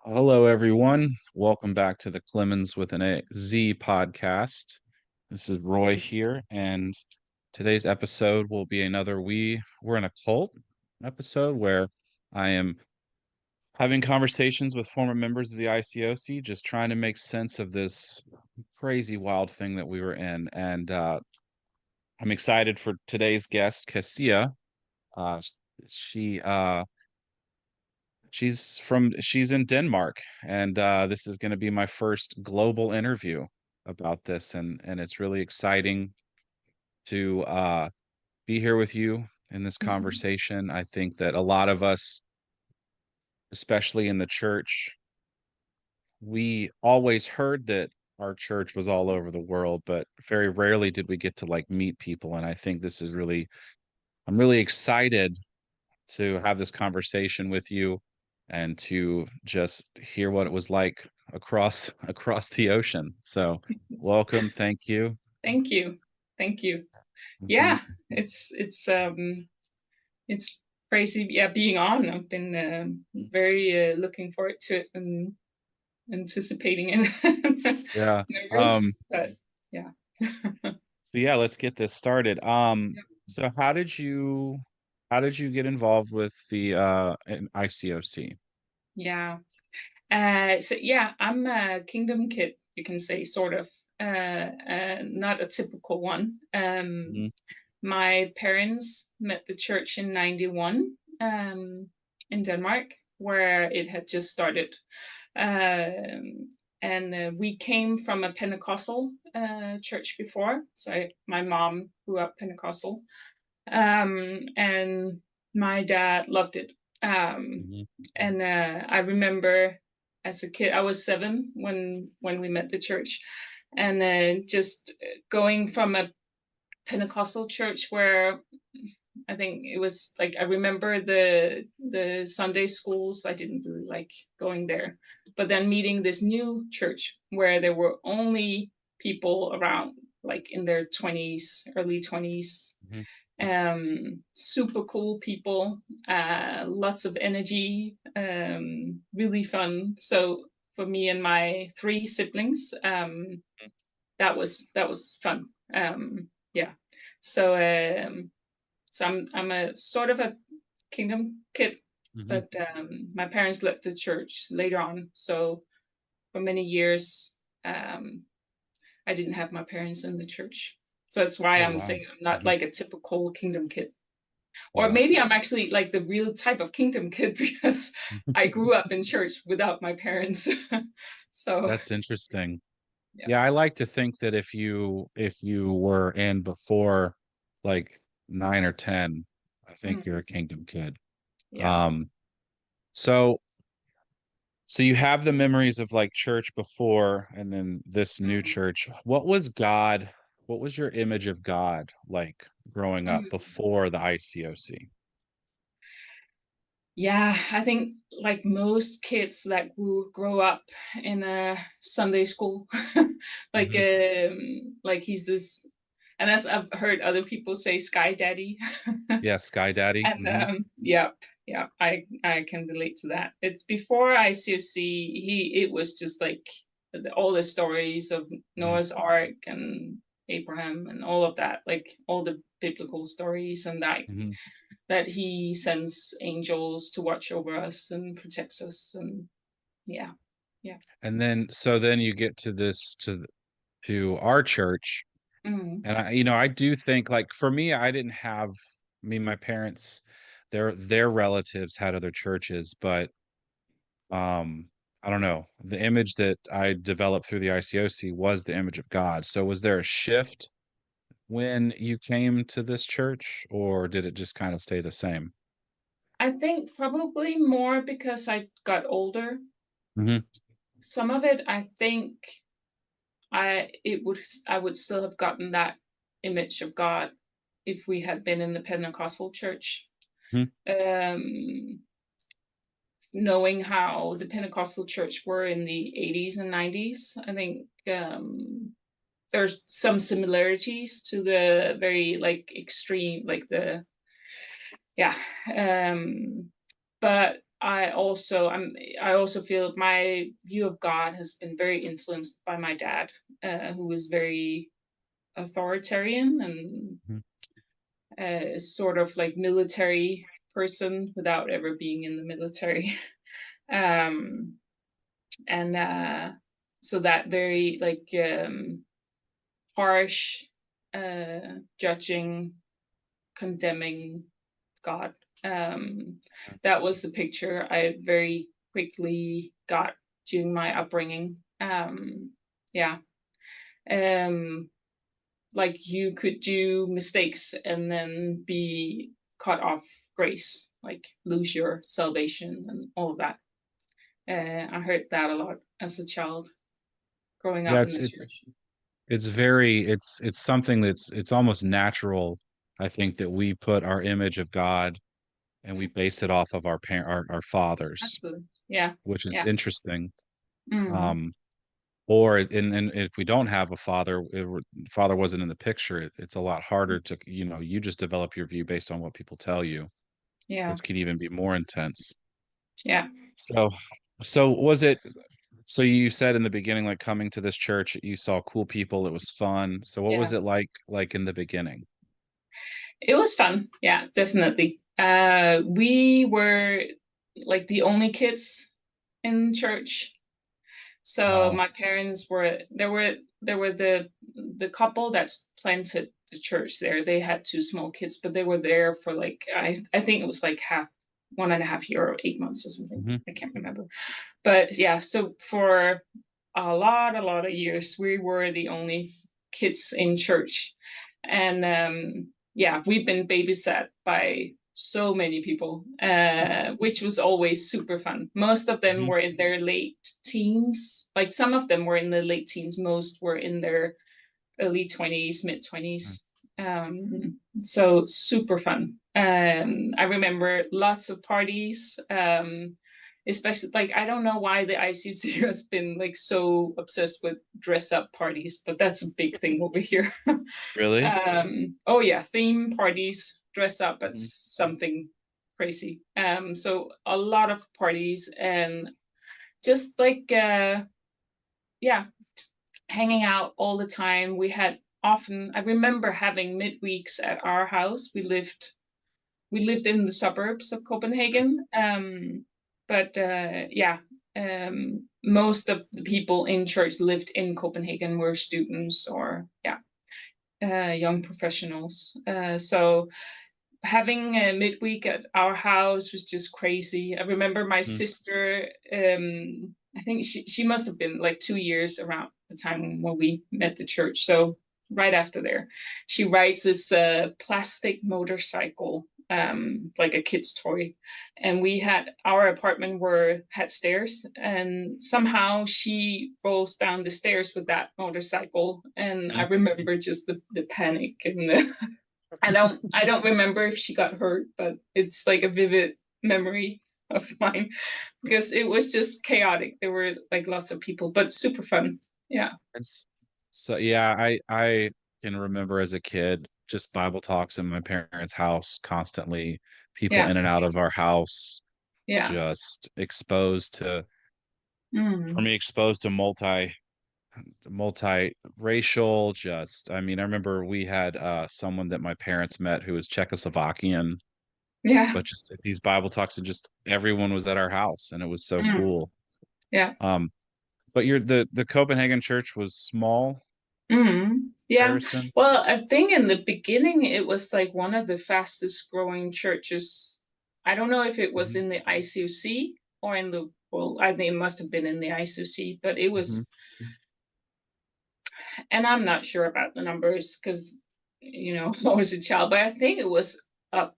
Hello, everyone. Welcome back to the Clemenz with an A Z podcast. This is Roy here, and today's episode will be another we're in a cult episode where I am having conversations with former members of the ICOC, just trying to make sense of this crazy wild thing that we were in. And I'm excited for today's guest, Kesia. Uh, she she's in Denmark, and this is going to be my first global interview about this, and it's really exciting to be here with you in this Mhm. conversation. I think that a lot of us, especially in the church, we always heard that our church was all over the world, but very rarely did we get to like meet people. And I think this is really, I'm really excited to have this conversation with you and to just hear what it was like across the ocean. So, welcome, thank you. Thank you. Thank you. Mhm. Yeah, it's crazy, yeah, being on. I've been very looking forward to it and anticipating it. Yeah. Um, Nervous, but yeah. so yeah, let's get this started. So how did you get involved with the ICOC? Yeah. So yeah, I'm a kingdom kid, you can say, sort of. Not a typical one. Mhm. My parents met the church in 91 in Denmark, where it had just started. And we came from a Pentecostal church before. So my mom grew up Pentecostal. And my dad loved it. Um, Mhm. and I remember as a kid, I was 7 when we met the church, and just going from a Pentecostal church where I think it was like I remember the Sunday schools. I didn't really like going there, but then meeting this new church where there were only people around like in their 20s, early 20s, Mhm. super cool people, lots of energy, really fun. So for me and my 3 siblings, that was fun. Yeah. So I'm a sort of a kingdom kid, Mhm. but my parents left the church later on. So for many years, I didn't have my parents in the church. So that's why Oh I'm wow. saying I'm not Mhm. like a typical kingdom kid. Or Yeah. maybe I'm actually like the real type of kingdom kid because I grew up in church without my parents. So That's interesting. yeah. Yeah, I like to think that if you were in before like 9 or 10, I think you're Mm, a kingdom kid. yeah. Um, so so you have the memories of like church before and then this new Mm, church. What was your image of God like growing up mm. before the ICOC? Yeah, I think like most kids that grow up in a Sunday school, Hmm. like he's this, and as I've heard other people say, Sky Daddy, Yeah, Sky Daddy. and yeah, yeah, I can relate to that. It's before ICOC, it was just like all the stories of Hmm. Noah's Ark and Abraham and all of that, like all the biblical stories, and Hmm. that he sends angels to watch over us and protects us, and yeah, yeah. And then so then you get to to our church. Mm, And I do think like for me, I didn't have my parents, their relatives had other churches, but I don't know. The image that I developed through the ICOC was the image of God. So was there a shift when you came to this church, or did it just kind of stay the same? I think probably more because I got older. Hmm. Some of it, I think, I would still have gotten that image of God if we had been in the Pentecostal church. Hmm. Um, Knowing how the Pentecostal church were in the 80s and 90s, I think there's some similarities to the very like extreme, like the yeah. But I also feel my view of God has been very influenced by my dad, who was very authoritarian and Mhm. sort of like military person without ever being in the military. um, and so that very like harsh, judging, condemning God. Um, that was the picture I very quickly got during my upbringing. Yeah. Um, like you could do mistakes and then be cut off grace, like lose your salvation and all of that. I heard that a lot as a child growing Yeah, up in the church. it's something it's almost natural, I think, that we put our image of God and we base it off of our fathers, Absolutely. Yeah. which is Yeah. interesting. Mm. Um, or and if we don't have a father, father wasn't in the picture, it's a lot harder to, you just develop your view based on what people tell you, Yeah. which can even be more intense. Yeah. So, so was it, so you said in the beginning, like coming to this church, you saw cool people, it was fun. So what was Yeah. it like in the beginning? It was fun. Yeah, definitely. We were like the only kids in church. So Wow. my parents were there were the couple that's planted the church there. They had two small kids, but they were there for like I think it was like 1.5 year or 8 months or something. Hmm. I can't remember. But yeah, so for a lot of years, we were the only kids in church. And yeah, we've been babysat by so many people, which was always super fun. Most of them Hmm. were in their late teens. Like some of them were in the late teens, most were in their early 20s, mid 20s. So super fun. I remember lots of parties, especially like I don't know why the ICC has been like so obsessed with dress up parties, but that's a big thing over here. Really? Oh yeah, theme parties, dress up as Hmm. something crazy. So a lot of parties and just like yeah, hanging out all the time. I remember having midweeks at our house. We lived in the suburbs of Copenhagen. But yeah, most of the people in church lived in Copenhagen were students or yeah, young professionals. So having a midweek at our house was just crazy. I remember my Hmm. sister, I think she must have been like 2 years around the time when we met the church. So right after there, she rides this plastic motorcycle, like a kid's toy. And our apartment had stairs, and somehow she rolls down the stairs with that motorcycle. And I Hmm. remember just the panic and the I don't remember if she got hurt, but it's like a vivid memory of mine because it was just chaotic. There were like lots of people, but super fun. Yeah. It's so yeah, I can remember as a kid just Bible talks in my parents' house constantly, people Yeah. in and out of our house, Yeah. just exposed to for Mm. me exposed to multi-racial, just I mean, I remember we had someone that my parents met who was Czechoslovakian, Yeah. but just these Bible talks and just everyone was at our house and it was so Mm. cool. Yeah. Um, but the Copenhagen church was small Mm. Yeah. comparison. Well, I think in the beginning it was like one of the fastest growing churches. I don't know if it was Hmm. in the ICOC or well, I think it must have been in the ICOC, but it Hmm. was, and I'm not sure about the numbers because I was a child, but I think it was up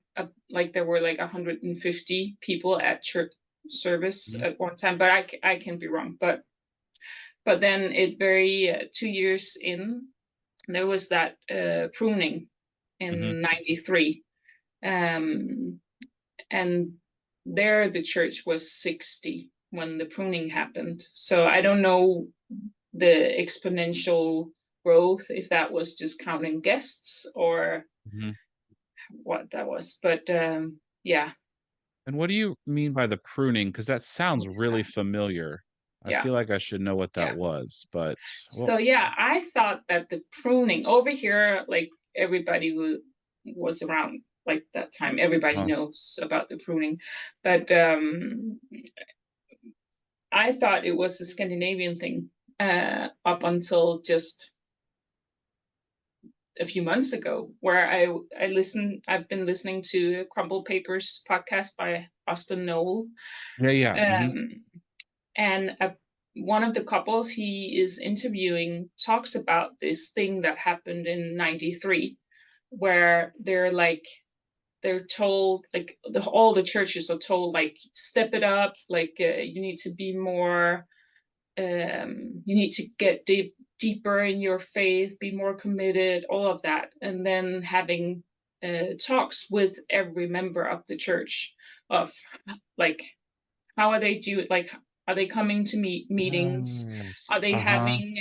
like there were like 150 people at church service Hmm. at one time, but I can be wrong. But then 2 years in, there was that pruning Hmm. in '93, um, and there the church was 60 when the pruning happened. So I don't know the exponential growth, if that was just counting guests or Hmm. what that was. But yeah. And what do you mean by the pruning? Because that sounds really familiar. I Yeah. feel like I should know what that Yeah. was, but well, So yeah, I thought that the pruning over here, like everybody who was around like that time, everybody huh. knows about the pruning. But I thought it was a Scandinavian thing up until just a few months ago, where I've been listening to Crumble Papers podcast by Austin Noel. Yeah, yeah. Um, and one of the couples he is interviewing talks about this thing that happened in 93, where they're told, like all the churches are told, like step it up, like you need to be more, you need to get deeper in your faith, be more committed, all of that. And then having talks with every member of the church of like, how are they do like, are they coming to meetings? Are Yes. they Uh-huh. having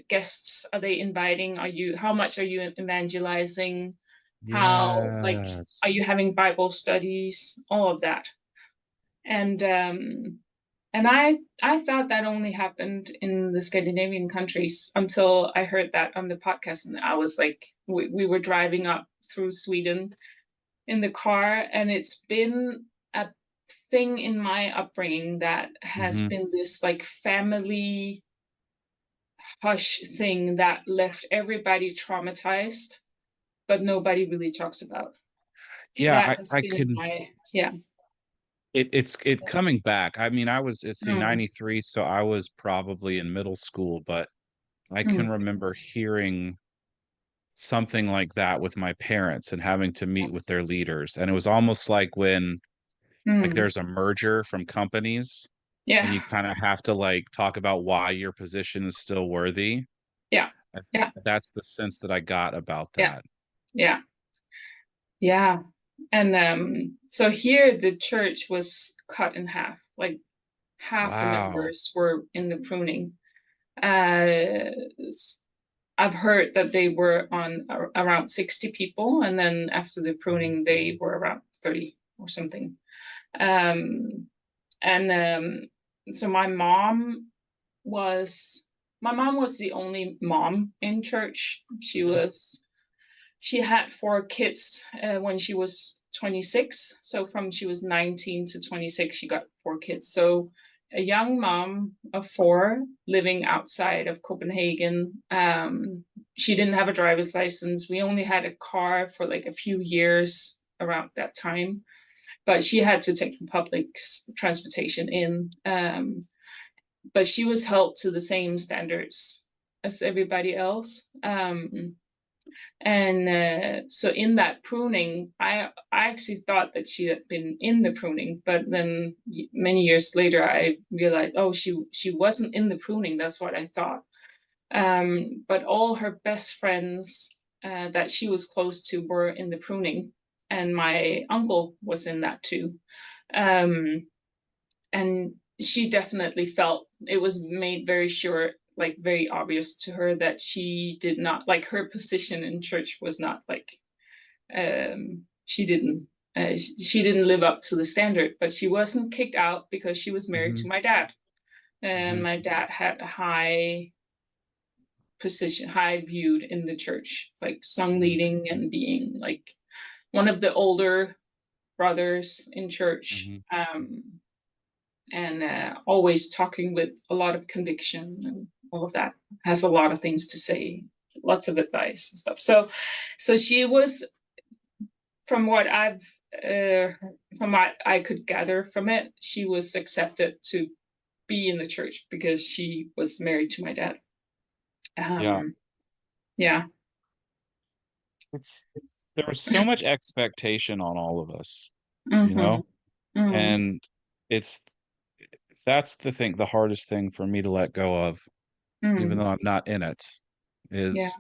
guests? Are they inviting? How much are you evangelizing? How, like, are Yes. you having Bible studies? All of that. And I thought that only happened in the Scandinavian countries until I heard that on the podcast. And I was like, we were driving up through Sweden in the car, and it's been a thing in my upbringing that has Hmm. been this like family hush thing that left everybody traumatized, but nobody really talks about. Yeah, That I has I been can my, yeah. it's coming back. I mean, it's the Mm, 93, so I was probably in middle school, but I can mm, remember hearing something like that with my parents and having to meet with their leaders. And it was almost like when like mm. there's a merger from companies Yeah, and you kind of have to like talk about why your position is still worthy. yeah, I, yeah, that's the sense that I got about yeah, that. yeah, yeah. And so here the church was cut in half, like half the Wow. members were in the pruning. Uh, I've heard that they were on around 60 people, and then after the pruning, they were around 30 or something. Um, and so was my mom was the only mom in church. She had four kids when she was 26. So from she was 19 to 26, she got four kids. So a young mom of four living outside of Copenhagen. She didn't have a driver's license. We only had a car for like a few years around that time, but she had to take the public transportation in. But she was held to the same standards as everybody else. And so in that pruning, I actually thought that she had been in the pruning, but then many years later, I realized, oh, she wasn't in the pruning. That's what I thought. But all her best friends that she was close to were in the pruning, and my uncle was in that too. Um, and she definitely felt it was made very sure, like very obvious to her, that she did not like her position in church was not like she didn't she didn't live up to the standard, but she wasn't kicked out because she was married Hmm. to my dad, and Hmm. my dad had a high position, high viewed in the church, like song Hmm. leading and being like one of the older brothers in church. Hmm. And always talking with a lot of conviction and all of that, has a lot of things to say, lots of advice and stuff. So she was, from what I've uh, from what I could gather from it, she was accepted to be in the church because she was married to my dad. Yeah. um yeah. It's there was so much expectation on all of us, you Mm-hmm. know? Mm. And it's that's the thing, the hardest thing for me to let go of, even Mm. though I'm not in it, Yeah. is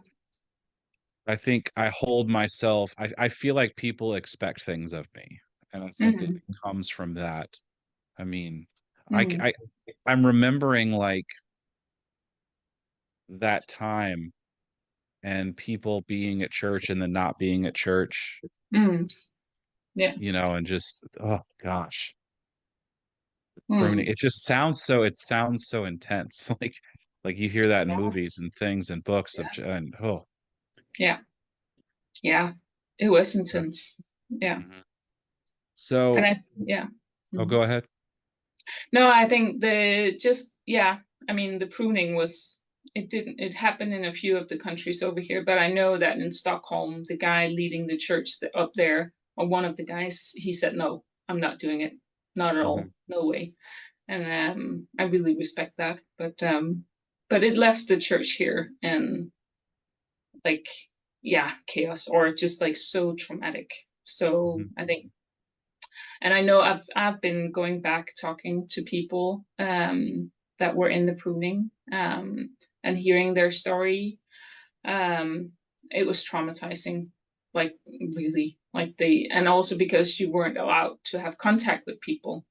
I think I hold myself, I feel like people expect things of me. And I think it Mm. comes from that. I mean, I, Mm. I I'm remembering like that time and people being at church and then not being at church. Mm. Yeah. and just, oh gosh, pruning. Mm. It sounds so intense. Like you hear that in movies Yes. and things and books Yeah. and oh, Yeah. Yeah. It was yeah. intense. Yeah. Mhm. And So, yeah. oh, Mhm. go ahead. No, I think yeah, I mean, the pruning it happened in a few of the countries over here, but I know that in Stockholm, the guy leading the church up there, or one of the guys, he said, no, I'm not doing it. Not at Mhm. all. No way. And I really respect that. But it left the church here and like, yeah, chaos or just like so traumatic. So Mhm. I think, and I know I've been going back talking to people that were in the pruning and hearing their story. Um, it was traumatizing, like really, like and also because you weren't allowed to have contact with people.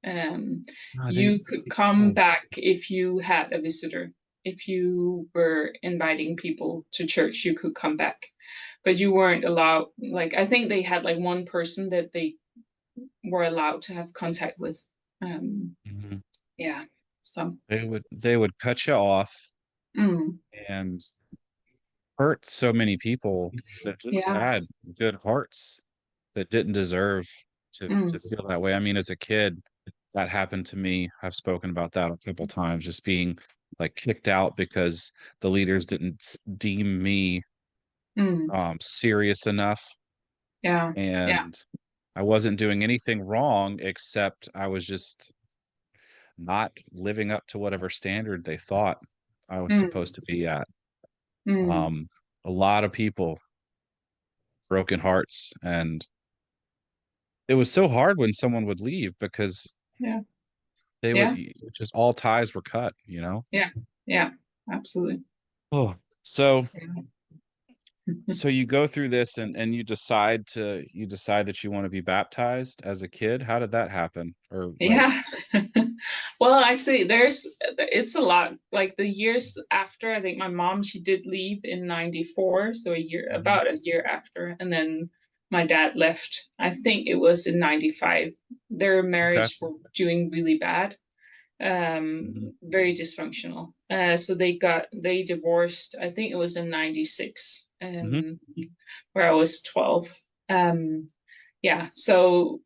Um, Ah, you could come oh, back if you had a visitor. If you were inviting people to church, you could come back, but you weren't allowed. Like I think they had like one person that they were allowed to have contact with. Um, mhm. yeah. So, They would cut you off mm, and hurt so many people that just yeah. had good hearts that didn't deserve to Mm, feel that way. I mean, as a kid, that happened to me. I've spoken about that a couple times, just being like kicked out because the leaders didn't deem me mm, serious enough, yeah. Yeah. and I wasn't doing anything wrong except I was just not living up to whatever standard they thought I was Mm, supposed to be at. mm, Um, a lot of people, broken hearts, and it was so hard when someone would leave because yeah. they would Yeah. just all ties were cut. Yeah. Yeah. Absolutely. Oh, so Yeah. so you go through this and you decide that you want to be baptized as a kid. How did that happen? Or like, Yeah. Well, actually, it's a lot. Like the years after, I think my mom, she did leave in 94, so mhm, about a year after. And then my dad left. I think it was in 95. Their okay. marriage were doing really bad, Hmm. very dysfunctional. So they divorced. I think it was in 96, Hmm. where I was 12. Um, yeah. So,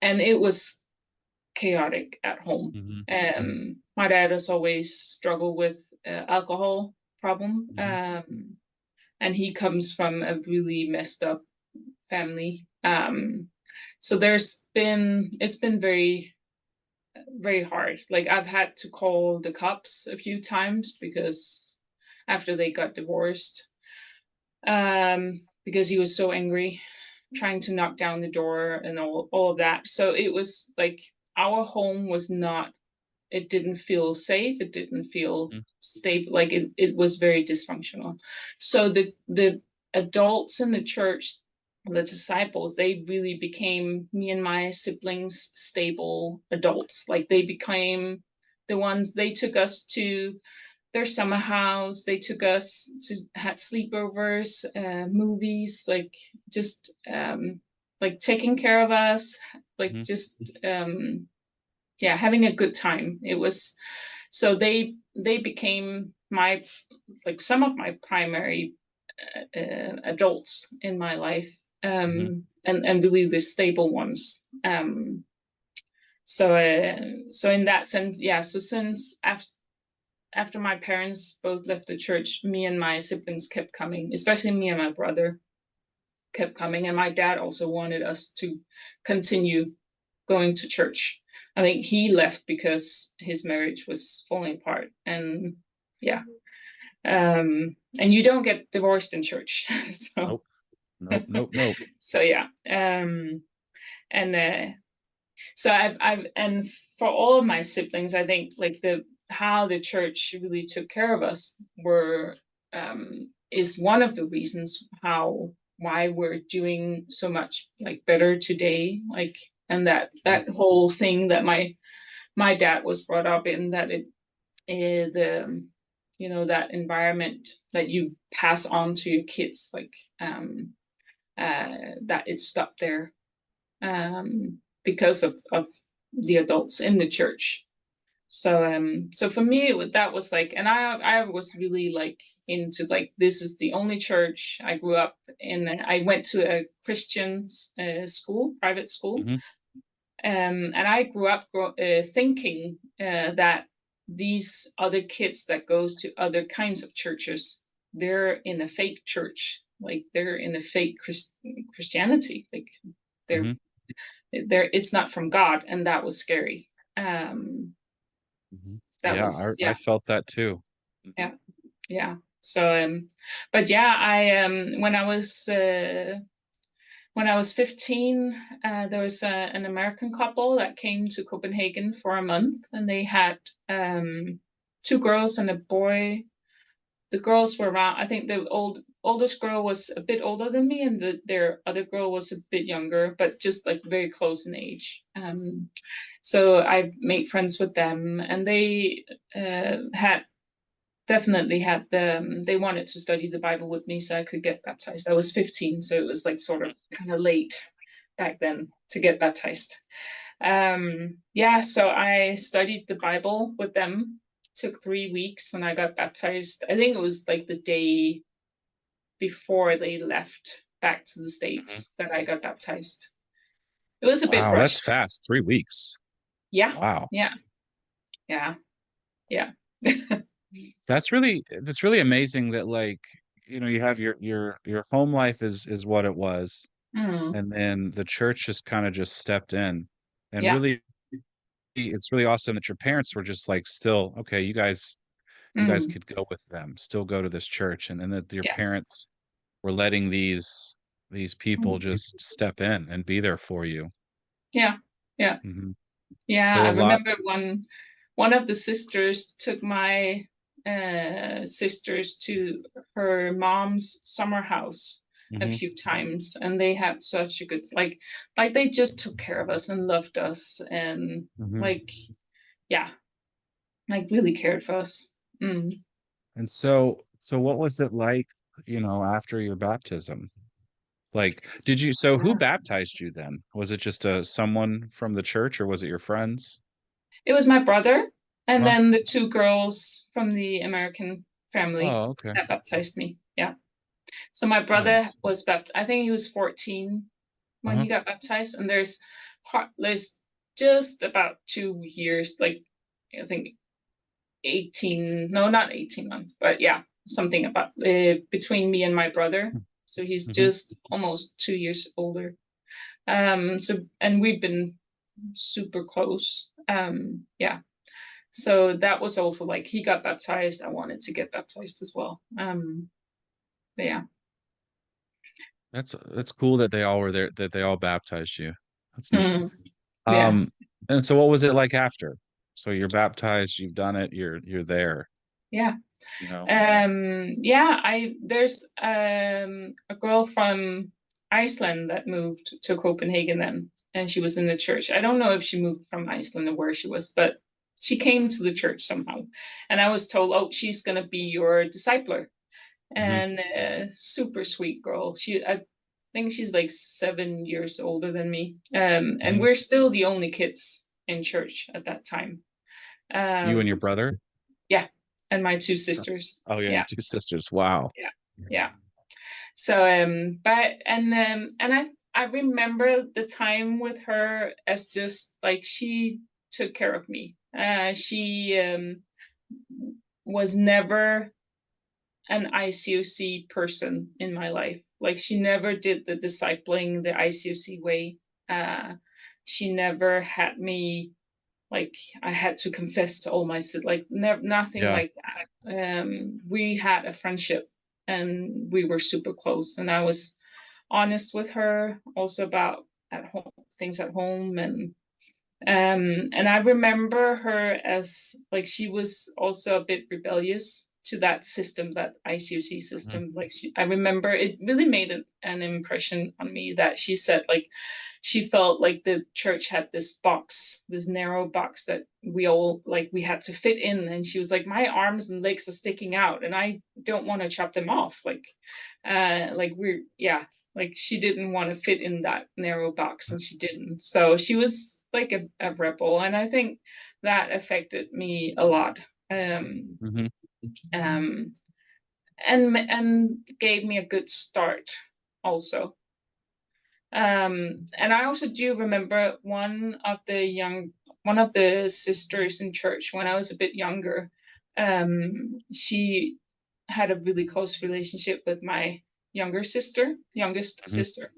and it was chaotic at home. Hmm. Hmm. My dad has always struggled with alcohol problem, Hmm. and he comes from a really messed up family. So it's been very very hard. Like I've had to call the cops a few times because after they got divorced, because he was so angry, trying to knock down the door and all of that. So it was like our home was not, it didn't feel safe, it didn't feel stable, like it was very dysfunctional. So the adults in the church, the disciples, they really became me and my siblings stable adults. Like they became the ones, they took us to their summer house, they took us to had sleepovers, movies, like just like taking care of us, like Hmm. just yeah, having a good time. It was, so they became my, like some of my primary adults in my life, Hmm. and really the stable ones. So in that sense, yeah. So since after my parents both left the church, me and my siblings kept coming, especially me and my brother kept coming, and my dad also wanted us to continue going to church. I think he left because his marriage was falling apart. And yeah. And you don't get divorced in church. So Nope. Nope. Nope. Nope. so yeah. And so I've and for all of my siblings, I think like the how the church really took care of us were is one of the reasons how why we're doing so much like better today. Like, and that whole thing that my dad was brought up in, that the that environment that you pass on to your kids, like that it stopped there. because of the adults in the church. So for me, that was like, and I was really like into like, this is the only church I grew up in. I went to a Christian school, private school, Hmm. and I grew up thinking that these other kids that goes to other kinds of churches, they're in a fake church, like they're in a fake Christianity, like they're Hmm. it's not from God, and that was scary. Um, Hmm. that Yeah, was I yeah, felt that too. yeah, yeah. So but yeah, I when I was 15, there was an American couple that came to Copenhagen for a month, and they had two girls and a boy. The girls were around, I think the oldest girl was a bit older than me, and their other girl was a bit younger, but just like very close in age. So I made friends with them, and they had definitely had they wanted to study the Bible with me so I could get baptized. I was 15, so it was like sort of kind of late back then to get baptized. Yeah, so I studied the Bible with them, took 3 weeks, and I got baptized. I think it was like the day before they left back to the Mhm. States that I got baptized. It was a bit Wow, that's rushed. fast. 3 weeks. Yeah, Wow. yeah, yeah, yeah. That's really amazing that like, you have your home life is what it was, Mm, and then the church just kind of just stepped in. And yeah. really it's really awesome that your parents were just like still, okay, you guys Mm, could go with them, still go to this church, and then that your yeah. parents were letting these people Mm, just step in and be there for you. yeah. Yeah. Hmm. Yeah, So I a lot. remember one of the sisters took my sisters to her mom's summer house a Hmm. few times, and they had such a good like they just took care of us and loved us, and Hmm. like yeah, like really cared for us. Mm. And so what was it like, after your baptism? Like, so who Yeah. baptized you then? Was it just someone from the church, or was it your friends? It was my brother, and Uh-huh. then the two girls from the American family Oh, okay. that baptized me. Yeah. So my brother Nice. was baptized. I think he was 14 when Uh-huh. he got baptized, and there's just about 2 years, like I think 18, no, not 18 months, but yeah, something about between me and my brother. So he's Hmm. just almost 2 years older. So and we've been super close. Yeah. So that was also like he got baptized. I wanted to get baptized as well. But yeah. That's cool that they all were there, that they all baptized you. That's neat. Mm, yeah. Um, and so what was it like after? So you're baptized, you've done it, you're there, Yeah. you know. Yeah, I there's a girl from Iceland that moved to Copenhagen then, and she was in the church. I don't know if she moved from Iceland or where she was, but she came to the church somehow. And I was told, oh, she's gonna be your discipler. Hmm. And super sweet girl. I think she's like 7 years older than me. And Hmm. we're still the only kids in church at that time. You and Um, your brother? yeah, and my two sisters. Oh yeah, your Yeah, two sisters. Wow. yeah, yeah. So and I remember the time with her as just like she took care of me. She was never an ICOC person in my life. Like she never did the discipling the ICOC way. Uh, she never had me like I had to confess all my sin, like nothing Yeah. like that. We had a friendship, and we were super close, and I was honest with her also about at home things at home, and I remember her as like she was also a bit rebellious to that system, that ICOC Hmm. system. Like I remember it really made an impression on me that she said like she felt like the church had this box, this narrow box that we all like we had to fit in. And she was like, my arms and legs are sticking out and I don't want to chop them off. Like we're yeah, like she didn't want to fit in that narrow box and she didn't. So she was like a rebel. And I think that affected me a lot. Hmm. Um and gave me a good start also. And I also do remember one of the sisters in church when I was a bit younger. She had a really close relationship with my youngest Hmm. sister.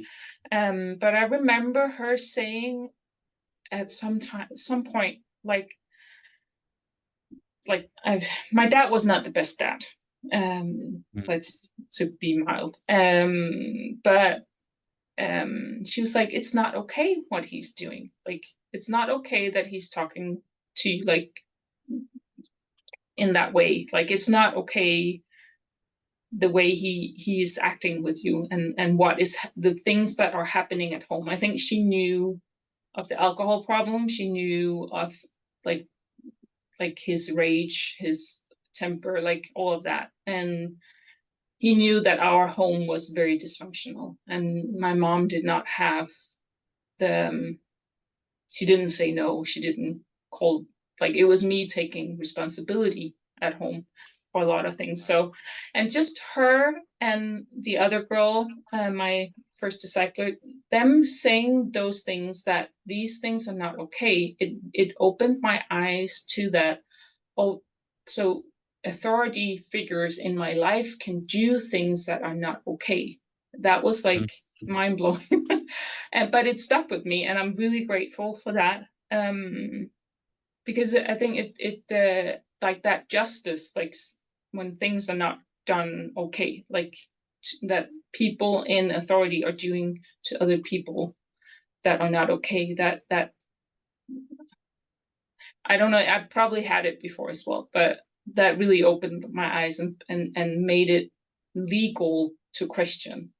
But I remember her saying at some point, my dad was not the best dad. Let's to be mild. But she was like, it's not okay what he's doing. Like, it's not okay that he's talking to you like in that way. Like, it's not okay the way he's acting with you and what is the things that are happening at home. I think she knew of the alcohol problem. She knew of like his rage, his temper, like all of that. And he knew that our home was very dysfunctional and my mom did not have the she didn't say no. She didn't call, like, it was me taking responsibility at home for a lot of things. So, and just her and the other girl, my first disciple, them saying those things, that these things are not okay, it opened my eyes to that. Oh, so authority figures in my life can do things that are not okay. That was like mind blowing. But it stuck with me, and I'm really grateful for that. Because I think like that justice, like when things are not done okay, like that people in authority are doing to other people that are not okay. That I don't know. I probably had it before as well, but that really opened my eyes and made it legal to question.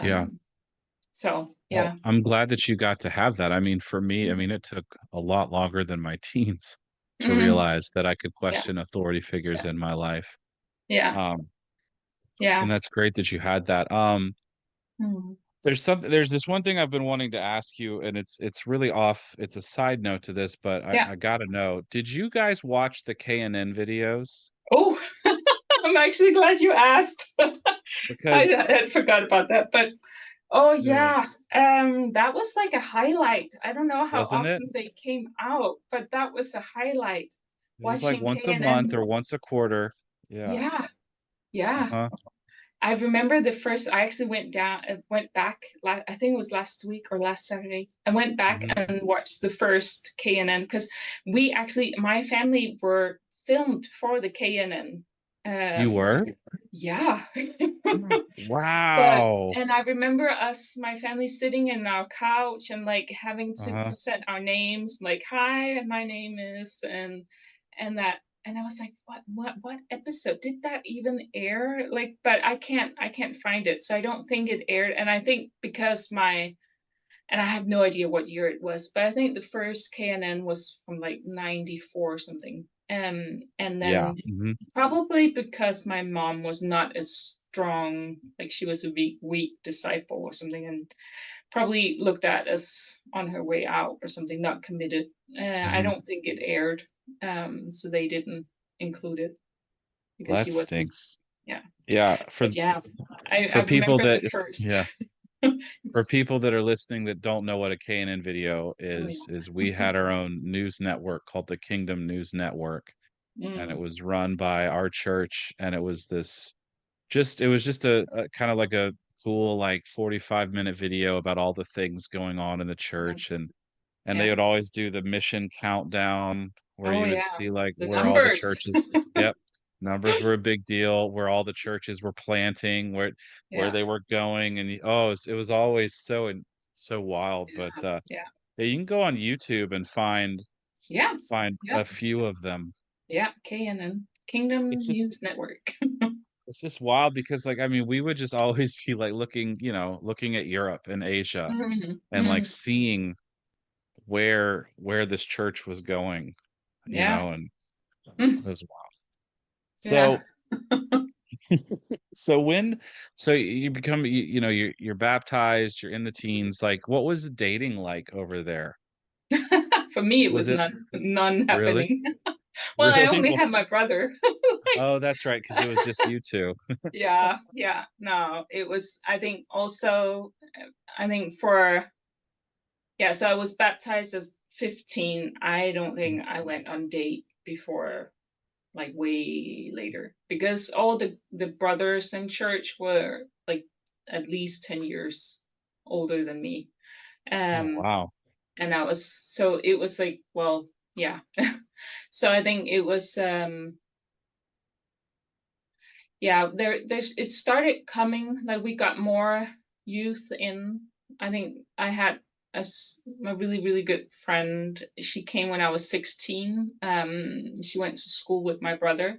Yeah. Um, so Well, yeah. I'm glad that you got to have that. I mean, for me, I mean, it took a lot longer than my teens to Mm, realize that I could yeah, question authority figures yeah, in my life. yeah, Um, yeah. and that's great that you had that. Mm, There's this one thing I've been wanting to ask you, and it's really off. It's a side note to this, but yeah. I gotta know, did you guys watch the KNN videos? Oh, I'm actually glad you asked. I Because had forgot about that, but oh yeah, yeah, that was like a highlight. I don't know how wasn't it? often they came out, but that was a highlight. It was like Watching once a month KNN. or once a quarter. Yeah. Yeah, yeah. Uh-huh. I remember the first. I actually went back. I think it was last week or last Saturday. I went back Hmm. and watched the first KNN because we actually, my family were filmed for the KNN. You Um, were? yeah. But Wow. and I remember us, my family, sitting in our couch and like having to Uh-huh. present our names, like, "Hi, my name is," and that, and I was like, what episode did that even air? Like, but I can't find it, so I don't think it aired. And I think because and I have no idea what year it was, but I think the first KNN was from like 94 or something. And Yeah. then Hmm. probably because my mom was not as strong, like she was a weak disciple or something, and probably looked at as on her way out or something, not committed. I Hmm. don't think it aired, so they didn't include it because That she wasn't. stinks. Yeah, Yeah, but yeah, I for people remember the that first. yeah, for people that are listening that don't know what a KNN video Oh is yeah. we had our own news network called the Kingdom News Network, and it Mm, was run by our church, and it was this just it was just a kind of like a cool like 45-minute video about all the things going on in the yeah, church, and they yeah. would always do the mission countdown where Oh you would yeah, see like the where all the numbers. churches, yep, numbers were a big deal, where all the churches were planting, where Yeah, they were going, and oh, it was always so wild. But yeah, yeah, you can go on YouTube and yeah, find yeah, a few of them. yeah. KNN, Kingdom It's just News Network. it's just wild because like I mean we would just always be like looking, looking at Europe and Asia Mhm, and like mhm. seeing where this church was going, Yeah. and Mm, it was wild. yeah. So so when so you become you're baptized, you're in the teens, like what was dating like over there? For me, it Was was it none really? happening. Well, I Really? only Well, had my brother. Like, oh, that's right, because it was just you two. yeah, yeah. No, it was, I think also, I think for, yeah, so I was baptized as 15. I don't think I went on date before like way later because all the brothers in church were like at least 10 years older than me. Oh, Um, wow. and I was, so it was like, well, yeah. So I think it was yeah, there's it started coming, like we got more youth in. I think I had a really really good friend. She came when I was 16. She went to school with my brother.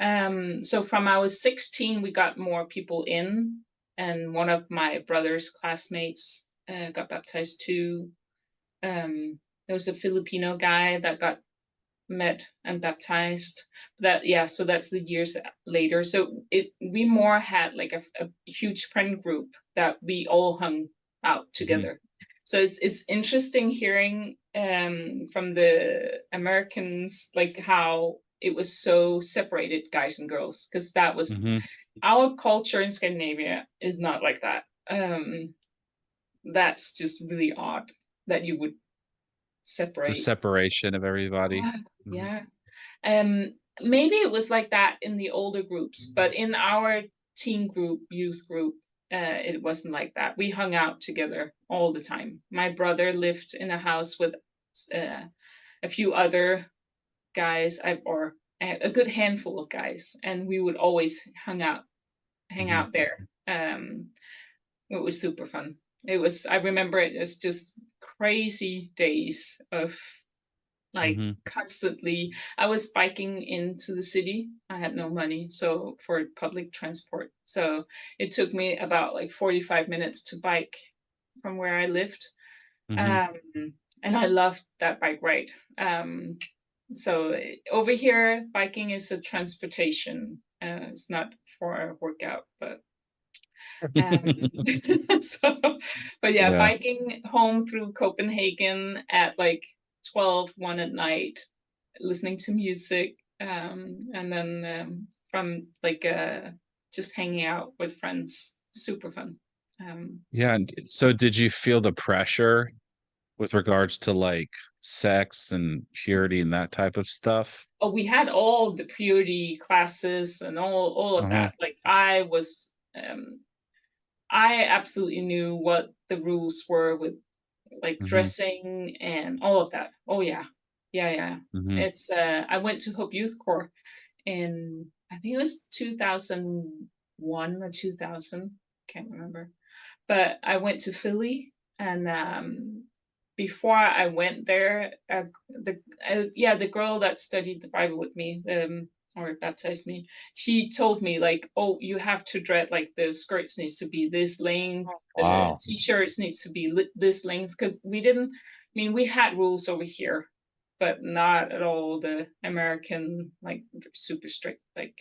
So from I was 16 we got more people in, and one of my brother's classmates got baptized too. There was a Filipino guy that got met and baptized. That, yeah, so that's the years later. So it we more had like a huge friend group that we all hung out Hmm. together. So it's interesting hearing from the Americans like how it was so separated, guys and girls, because that was Hmm. our culture in Scandinavia is not like that. That's just really odd that you would The separate. separation of everybody. Yeah, Hmm. yeah. Maybe it was like that in the older groups, but in our teen group, youth group, it wasn't like that. We hung out together all the time. My brother lived in a house with uh, a few other guys, or a good handful of guys, and we would always hang Hmm. out there. It was super fun. It was. I remember it as just crazy days of like Hmm. constantly. I was biking into the city. I had no money so for public transport, so it took me about like 45 minutes to bike from where I lived. Hmm. um, and I loved that bike ride. So over here biking is a transportation, it's not for a workout, but um, so, but yeah, Yeah. biking home through Copenhagen at like 12, 1 at night, listening to music, and then from like just hanging out with friends, super fun. Yeah. And so did you feel the pressure with regards to like sex and purity and that type of stuff? Oh, we had all the purity classes and all of Uh-huh. that. Like I was, I absolutely knew what the rules were with like Hmm. dressing and all of that. Oh yeah, yeah, yeah. Hmm. It's I went to Hope Youth Corps in, I think it was 2001 or 2000, can't remember. But I went to Philly, and before I went there, yeah, the girl that studied the Bible with me, or baptized me, she told me like, oh, you have to dress like the skirts needs to be this length, the Wow. t-shirts needs to be this length, because we didn't. I mean, we had rules over here, but not at all the American like super strict. Like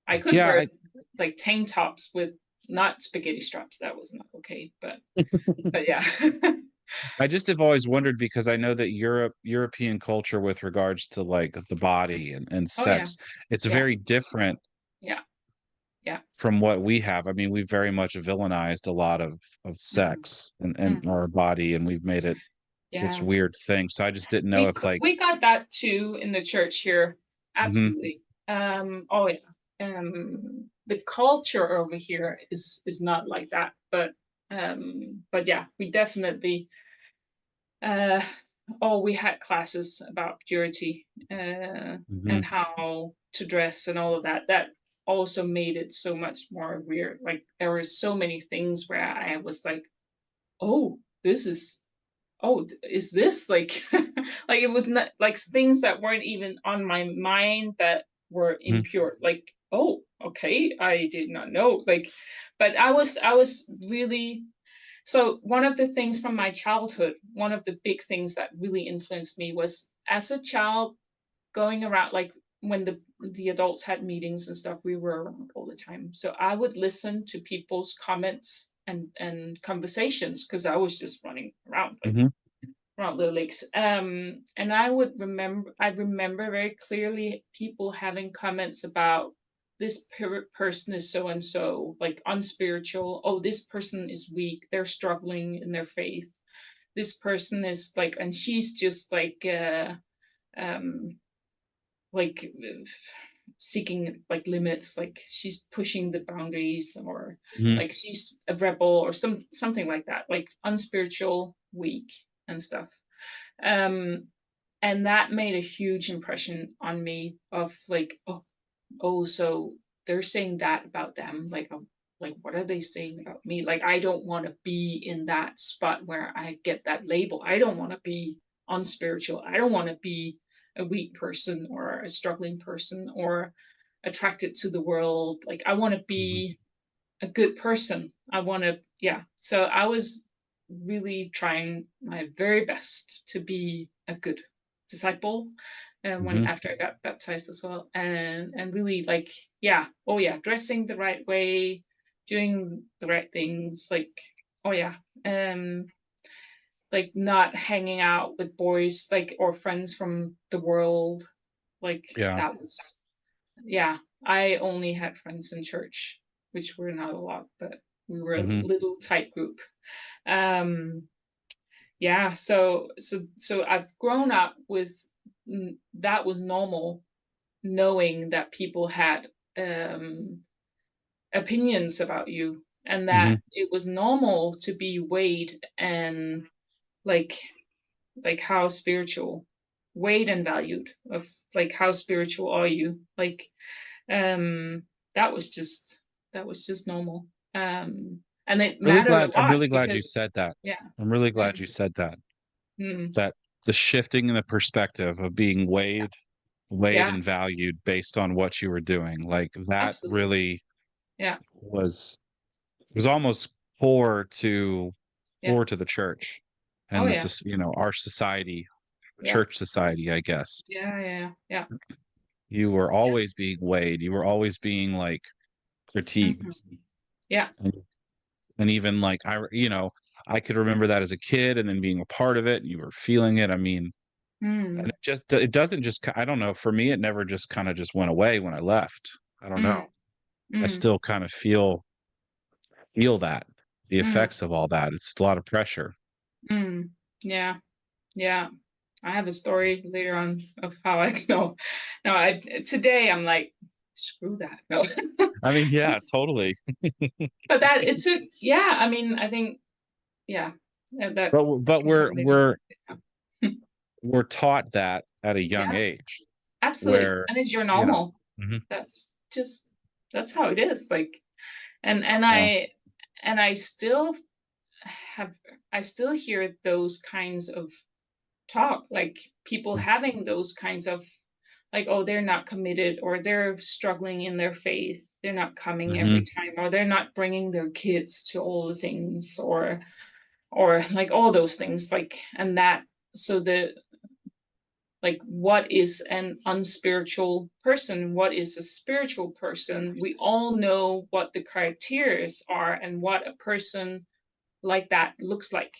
I could Yeah, wear like tank tops with not spaghetti straps. That was not okay. But yeah. I just have always wondered because I know that European culture with regards to like the body and Oh yeah. sex, it's Yeah. very different Yeah. Yeah. from what we have. I mean, we've very much villainized a lot of Mhm. sex and Mhm. our body, and we've made it this Yeah. weird thing. So I just didn't know if like, We got that too in the church here. hmm. Absolutely. Oh yeah. The culture over here is not like that, but yeah, we definitely uh oh, we had classes about purity, Hmm. and how to dress and all of that. That also made it so much more weird. Like there were so many things where I was like, oh, this is, oh, is this like like it was not like things that weren't even on my mind that were impure. Like oh, okay, I did not know. Like, but I was really, so one of the things from my childhood, one of the big things that really influenced me was as a child going around, like when the adults had meetings and stuff, we were around all the time. So I would listen to people's comments and conversations because I was just running around like Hmm. around Little Lakes. And I remember very clearly people having comments about this person is so and so, like unspiritual. Oh, this person is weak. They're struggling in their faith. This person is like, and she's just um, like seeking like limits, like she's pushing the boundaries, or Hmm. like she's a rebel, or something like that, like unspiritual, weak, and stuff. um and that made a huge impression on me of like, oh, so they're saying that about them, like what are they saying about me? Like I don't want to be in that spot where I get that label. I don't want to be unspiritual. I don't want to be a weak person or a struggling person or attracted to the world. Like I want to Hmm. be a good person. I want to, yeah. So I was really trying my very best to be a good disciple, and when Hmm. after I got baptized as well, and really like, yeah, oh yeah, dressing the right way, doing the right things, like, oh yeah, um like not hanging out with boys, like, or friends from the world, like Yeah. that was, yeah, I only had friends in church, which were not a lot, but we were a Hmm. little tight group. Um, yeah, so I've grown up with, that was normal, knowing that people had opinions about you, and Hmm. that it was normal to be weighed, and like how spiritual, weighed and valued, of like how spiritual are you, like, um that was just, normal. And it Really mattered a glad. I'm lot really glad you because, said that. yeah. I'm really Mm, glad you said that. mm, That the shifting in the perspective of being weighed yeah, and valued based on what you were doing, like that absolutely. really Yeah, was almost core to yeah. the church Oh and yeah, our society, yeah, church society, I guess. yeah, yeah, yeah, You were yeah. always being weighed. You were always being like Hmm. critiqued. Yeah. And, and even like I could remember that as a kid and then being a part of it and you were feeling it. I mean, and Mm, it doesn't just I don't know, for me it never just kind of just went away when I left. I don't know. mm, I mm, still kind of feel that the mm, effects of all that. It's a lot of pressure. mm. Yeah, yeah. I have a story later on of how I no, no. I today I'm like, screw that. No, I mean, yeah, totally. but that it took. Yeah, I mean, I think, yeah, that I But can come later. we're taught that at a young Yeah, age absolutely. where And it's your you know normal. mhm, That's just, that's how it is. Like, and yeah, I still have, I still hear those kinds of talk, like people having those kinds of, like, oh, they're not committed, or they're struggling in their faith, they're not coming every mm-hmm, time, or they're not bringing their kids to all the things, or like all those things, like, and that, so the, like, what is an unspiritual person, what is a spiritual person, we all know what the criteria are and what a person like that looks like.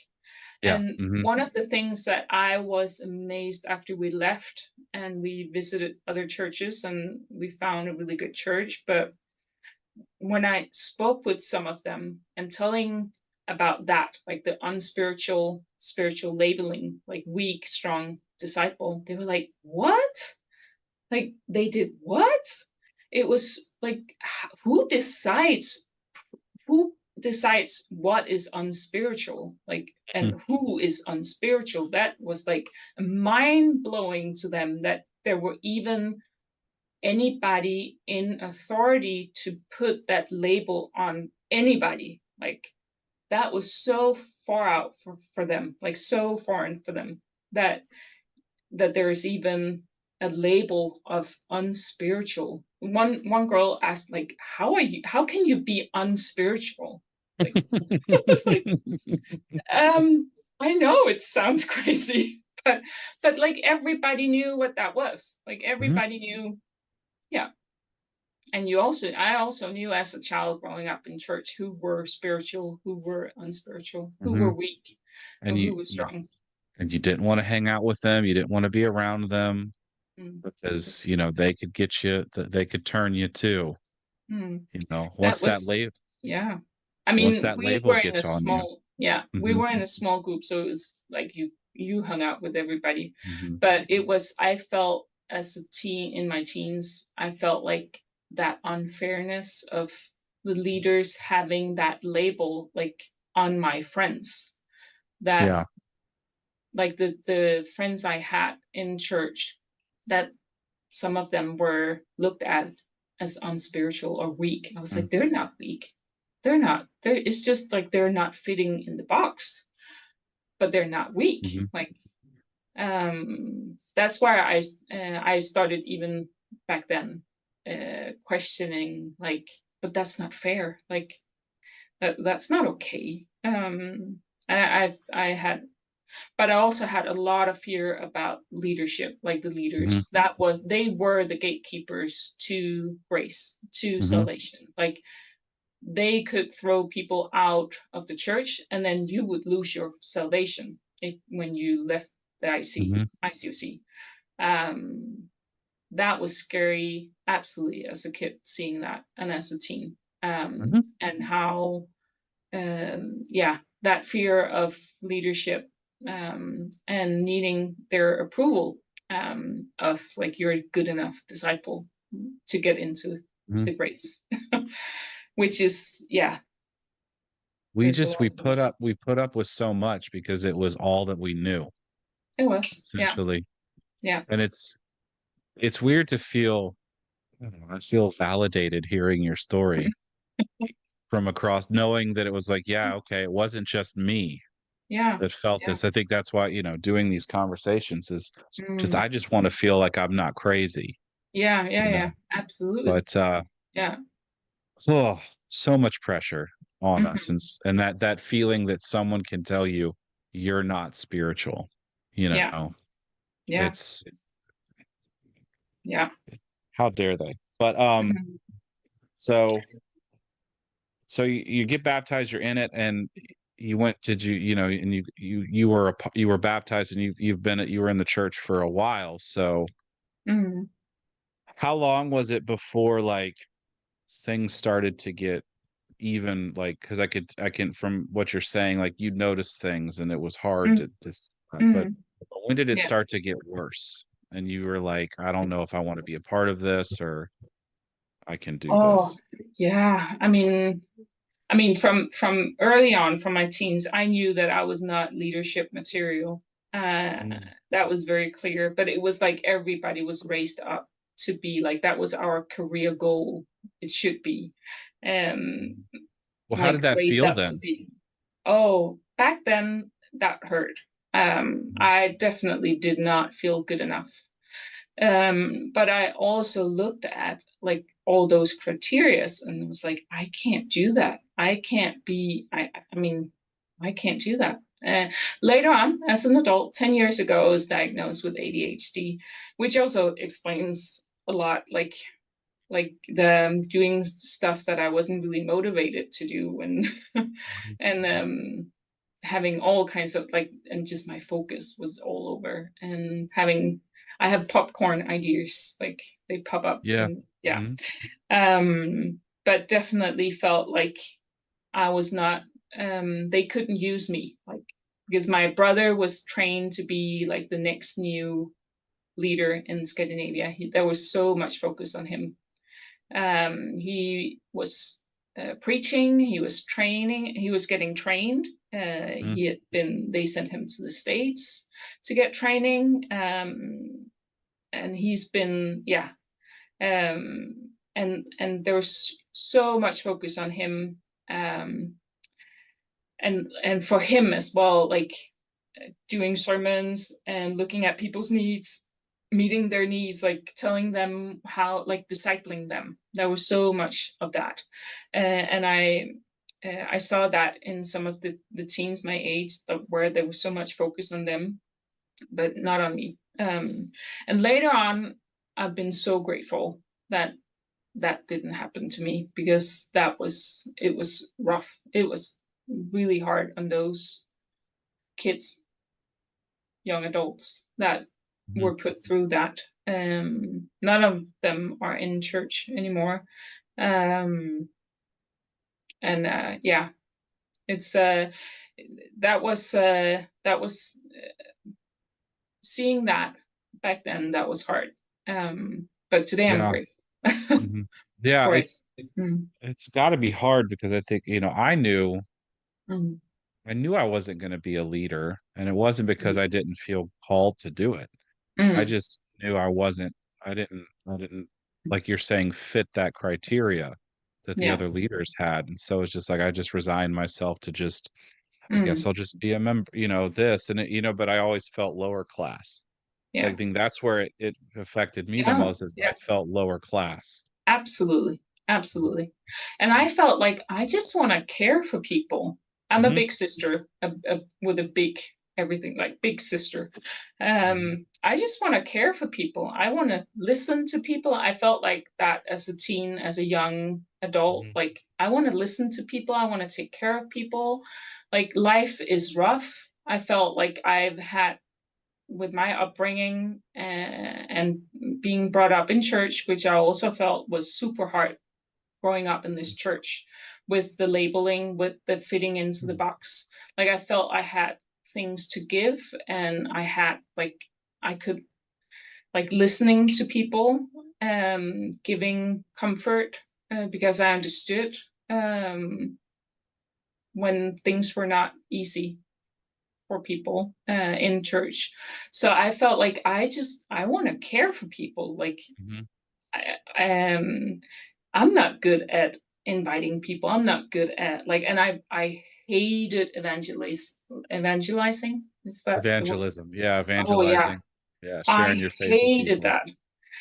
yeah, And hmm, one of the things that I was amazed after we left and we visited other churches and we found a really good church, but when I spoke with some of them and telling about that, like the unspiritual, spiritual labeling, like weak, strong disciple, they were like, what? Like they did what? It was like, who decides, what is unspiritual, like, and who is unspiritual? That was like mind blowing to them, that there were even anybody in authority to put that label on anybody. Like that was so far out for them, like so foreign for them, that there is even a label of unspiritual. One girl asked, like, how can you be unspiritual? Like, it's like, I know it sounds crazy, but like everybody knew what that was. Like Mhm. everybody knew, yeah. And I also knew as a child growing up in church who were spiritual, who were unspiritual, who were Mhm. weak, And or who was strong. you didn't want to hang out with them. You didn't want to be around them Mm. because, they could get you, they could turn you too, Mm. That once was, yeah. I once mean, that label gets on you. we Hmm. were in a small group, so it was like you hung out with everybody. Hmm. But I felt as a teen in my teens, I felt like that unfairness of the leaders having that label like on my friends, that Yeah. like the friends I had in church, that some of them were looked at as unspiritual or weak. I was like, they're not weak. They're not. It's just like they're not fitting in the box, but they're not weak. Mm-hmm. Like, that's why I started even back then questioning, like, but that's not fair. Like that's not okay. I had, but I also had a lot of fear about leadership, like the Hmm. leaders. They were the gatekeepers to grace, to Hmm. salvation. Like they could throw people out of the church, and then you would lose your salvation when you left the Hmm. ICOC. Um, that was scary, absolutely, as a kid seeing that, and as a teen, Hmm. and how yeah, that fear of leadership, and needing their approval, of like you're a good enough disciple to get into Hmm. the grace, which is, yeah, We there's a just lot of those. we put up with so much because it was all that we knew, It was, yeah, essentially. yeah. And it's weird to feel, I don't know, I feel validated hearing your story from across, knowing that it was like, yeah, okay, it wasn't just me Yeah, that felt yeah. this. I think that's why, doing these conversations is just, Mm. I just want to feel like I'm not crazy, Yeah, you yeah, know. yeah, absolutely. But Yeah. oh, so much pressure on us, Hmm. and that feeling that someone can tell you you're not spiritual, you Yeah, know. yeah, It's yeah. how dare they? But Hmm. so you get baptized, you're in it, and you went, did you, and you were you were baptized, and you were in the church for a while. So Hmm. how long was it before like things started to get even, like, because I can, from what you're saying, like you noticed things and it was hard to this, but Hmm. when did it Yeah. start to get worse? And you were like, I don't know if I want to be a part of this, or I can do Oh, this. yeah. I mean, from early on, from my teens, I knew that I was not leadership material. Uh, Mm, that was very clear. But it was like everybody was raised up to be like that was our career goal. It should be, um, mm. Well, how like did that raised feel up to then? be. Oh, back then that hurt. Mhm. I definitely did not feel good enough. But I also looked at like all those criterias and was like, I can't do that. I can't be, I mean, I can't do that. Later on, as an adult, 10 years ago, I was diagnosed with ADHD, which also explains a lot, like the doing stuff that I wasn't really motivated to do, and and having all kinds of like, and just my focus was all over, and having, I have popcorn ideas, like they pop up, Yeah. and yeah. Mhm. But definitely felt like I was not, they couldn't use me, like, because my brother was trained to be like the next new leader in Scandinavia. There was so much focus on him. He was preaching, he was training, he was getting trained. Mhm. They sent him to the States to get training. And he's been, yeah. And there was so much focus on him. Um, and for him as well, like doing sermons and looking at people's needs. meeting their needs, like telling them how, like discipling them. There was so much of that, and I saw that in some of the teens my age, where there was so much focus on them, but not on me. And later on, I've been so grateful that that didn't happen to me, because it was rough. It was really hard on those kids, young adults that Mhm. were put through that. None of them are in church anymore. Um, and yeah, it's that was seeing that back then, that was hard. But today I'm Yeah. grateful Mhm. Yeah, for it. it's Mm, it's got to be hard because I think, mm, I knew I wasn't going to be a leader, and it wasn't because I didn't feel called to do it. I mm, just knew I didn't, like you're saying, fit that criteria that the yeah. other leaders had. And so it's just like I just resigned myself to just, I guess Mm, I'll just be a member, this and but I always felt lower class. yeah. I think that's where it affected me the Yeah. most is Yeah. I felt lower class. Absolutely. Absolutely. And I felt like I just want to care for people. I'm a Mm-hmm. big sister, with a big everything, like big sister. Hmm. I just want to care for people. I want to listen to people. I felt like that as a teen, as a young adult. Hmm. Like, I want to listen to people. I want to take care of people. Like, life is rough. I felt like I've had, with my upbringing, and being brought up in church, which I also felt was super hard, growing up in this church, with the labeling, with the fitting into the box. Like, I felt I had things to give, and I had, like, I could, like, listening to people, giving comfort, because I understood, um, when things were not easy for people, in church. So I felt like I want to care for people. Like, Hmm. I, I'm not good at inviting people. I'm not good at, like, and I hated evangelizing. Is that the word? Evangelism. Yeah, Oh yeah, evangelizing. Yeah, sharing I your faith with hated people. that.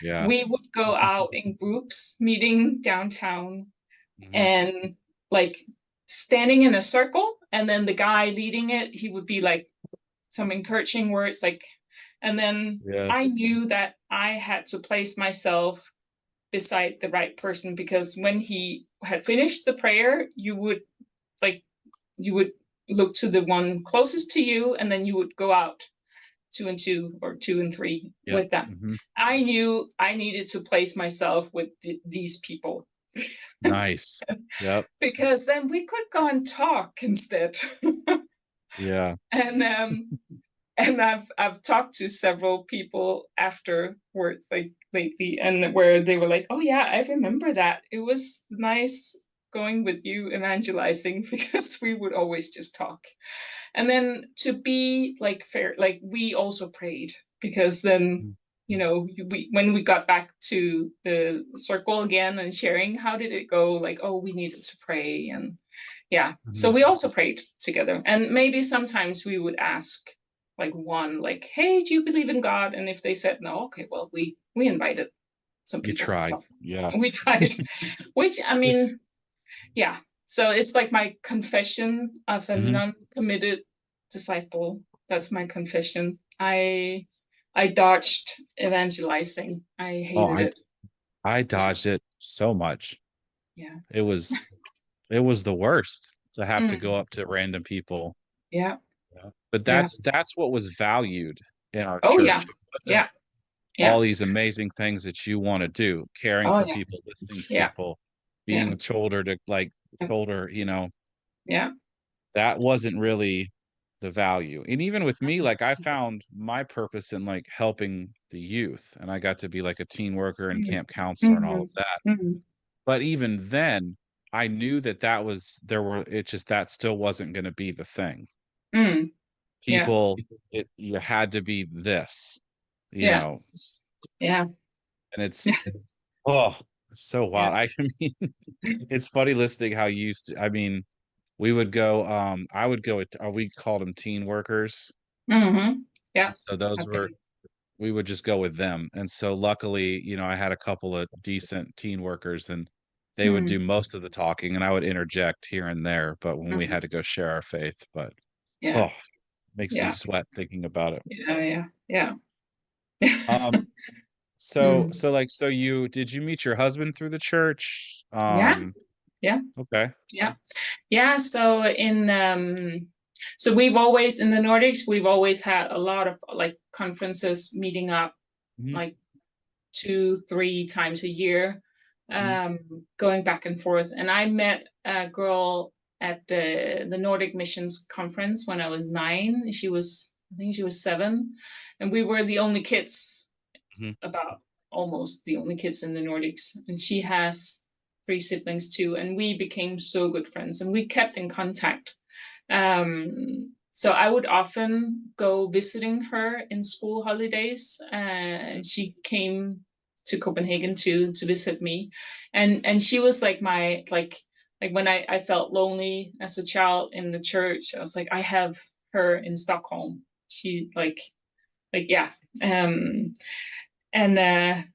Yeah. We would go out in groups, meeting downtown, Hmm. and, like, standing in a circle, and then the guy leading it, he would be like some encouraging words, like, and then Yeah. I knew that I had to place myself beside the right person, because when he had finished the prayer, like you would look to the one closest to you, and then you would go out two and two, or two and three, Yep. with them. Hmm. I knew I needed to place myself with these people, Nice. Yep. because then we could go and talk instead. Yeah. and and I've talked to several people afterwards, like lately, and where they were like, "Oh yeah, I remember that. It was nice going with you evangelizing," because we would always just talk. And then, to be, like, fair, like, we also prayed, because then, when we got back to the circle again and sharing how did it go, like, oh, we needed to pray, and yeah, so Hmm. we also prayed together. And maybe sometimes we would ask, like, one, like, hey, do you believe in God? And if they said no, okay, well, we invited some You people, tried. so Yeah. we tried. Which, I If mean, yeah, so it's like my confession of a hmm non-committed disciple. That's my confession. I dodged evangelizing. I oh, hated I it. I Yeah. dodged it so much. Yeah. It was it was the worst to have to go Mm, up to random people. yeah. Yeah. But Yeah. that's what was valued in our Oh yeah. church. It wasn't Yeah. Yeah. all these amazing things that you want to do, caring Oh for yeah. people, listening to Yeah. people, Yeah. being shoulder to like shoulder, Yeah. that wasn't really the value. And even with me, like I found my purpose in like helping the youth, and I got to be like a teen worker and Mm, camp counselor and all of mhm, that. mhm, But even then, I knew that was there were it just that still wasn't going to be the thing. mm, yeah. People, you had to be this, you Yeah. know, Yeah. and oh, it's so Yeah. wild. I mean, it's funny listening how you used to, I mean, we would go, I would go, we called them teen workers. Hmm. Yeah. And so those were Okay. we would just go with them. And so luckily, I had a couple of decent teen workers, and they would do Mm, most of the talking, and I would interject here and there, but when we had mhm. to go share our faith, but Yeah, oh, makes me yeah, sweat thinking about it. yeah, yeah, yeah. Um, so Mm. so like so you did you meet your husband through the church? Yeah, yeah, Okay. yeah, yeah. So we've always in the Nordics, we've always had a lot of like conferences meeting up Hmm. like 2, 3 times a year, Hmm. going back and forth. And I met a girl at the Nordic Missions Conference when I was 9. I think she was 7, and we were the only kids, Hmm. about almost the only kids in the Nordics. And she has 3 siblings too, and we became so good friends, and we kept in contact. So I would often go visiting her in school holidays, and she came to Copenhagen to visit me, and she was like my like when I felt lonely as a child in the church, I was like, I have her in Stockholm. She like yeah, um, and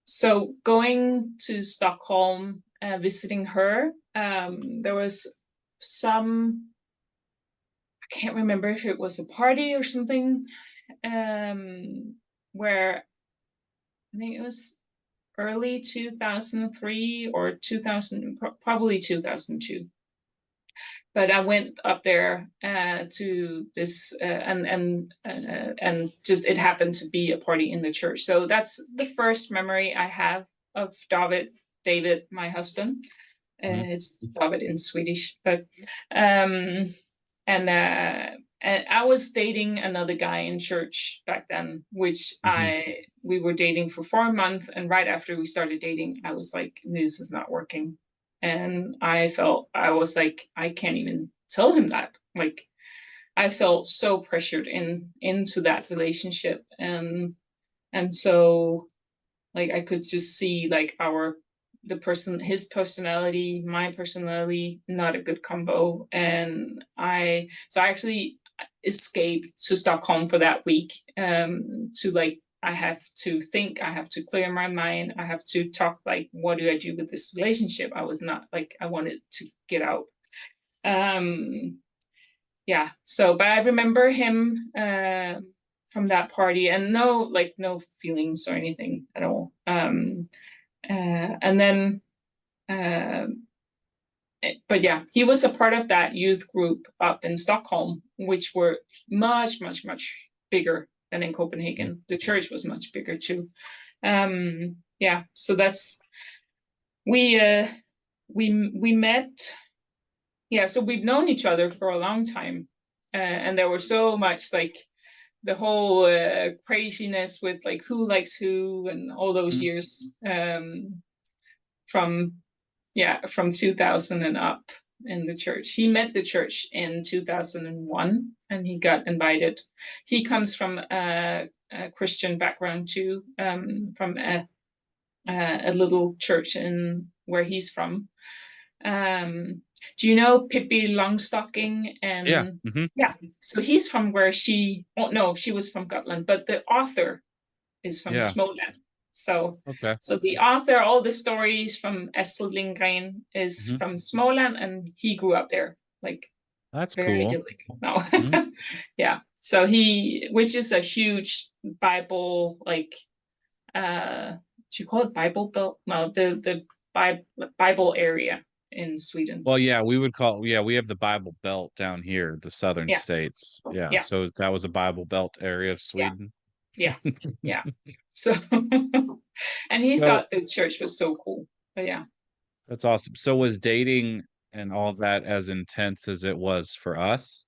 so going to Stockholm, visiting her, there was some, I can't remember if it was a party or something, where I think it was early 2003 or 2000, probably 2002. But I went up there to this, and just it happened to be a party in the church. So that's the first memory I have of David, my husband. Hmm. It's David in Swedish, but um, and I was dating another guy in church back then, which Hmm. we were dating for 4 months, and right after we started dating, I was like, this is not working, and I was like, I can't even tell him that. Like, I felt so pressured into that relationship, and so like I could just see like his personality, my personality, not a good combo. And I actually escaped to Stockholm for that week, to like, I have to think, I have to clear my mind, I have to talk, like, what do I do with this relationship? I was not like, I wanted to get out. Um, yeah, so but I remember him from that party, and no feelings or anything at all. And then uh, but yeah, he was a part of that youth group up in Stockholm, which were much bigger than in Copenhagen. The church was much bigger too. Yeah, so that's we uh we met. Yeah, so we've known each other for a long time, and there was so much like the whole craziness with like who likes who and all those Hmm. years, from from 2000 and up in the church. He met the church in 2001, and he got invited. He comes from a Christian background too, from a little church in where he's from. Um, do you know Pippi Longstocking? Yeah. And Hmm. yeah, so he's from where oh no, she was from Gotland, but the author is from Yeah. Småland. So, Okay. so the author, all the stories from Astrid Lindgren is Hmm. from Småland, and he grew up there, like That's very cool. idyllic. No, Hmm. yeah. So which is a huge Bible, like, do you call it Bible belt? No, the Bible area in Sweden. Well, yeah, we have the Bible Belt down here, the southern Yeah, states. Yeah, yeah, so that was a Bible Belt area of yeah, Sweden. yeah, yeah. So, and he So thought the church was so cool. But yeah. that's awesome. So was dating and all that as intense as it was for us?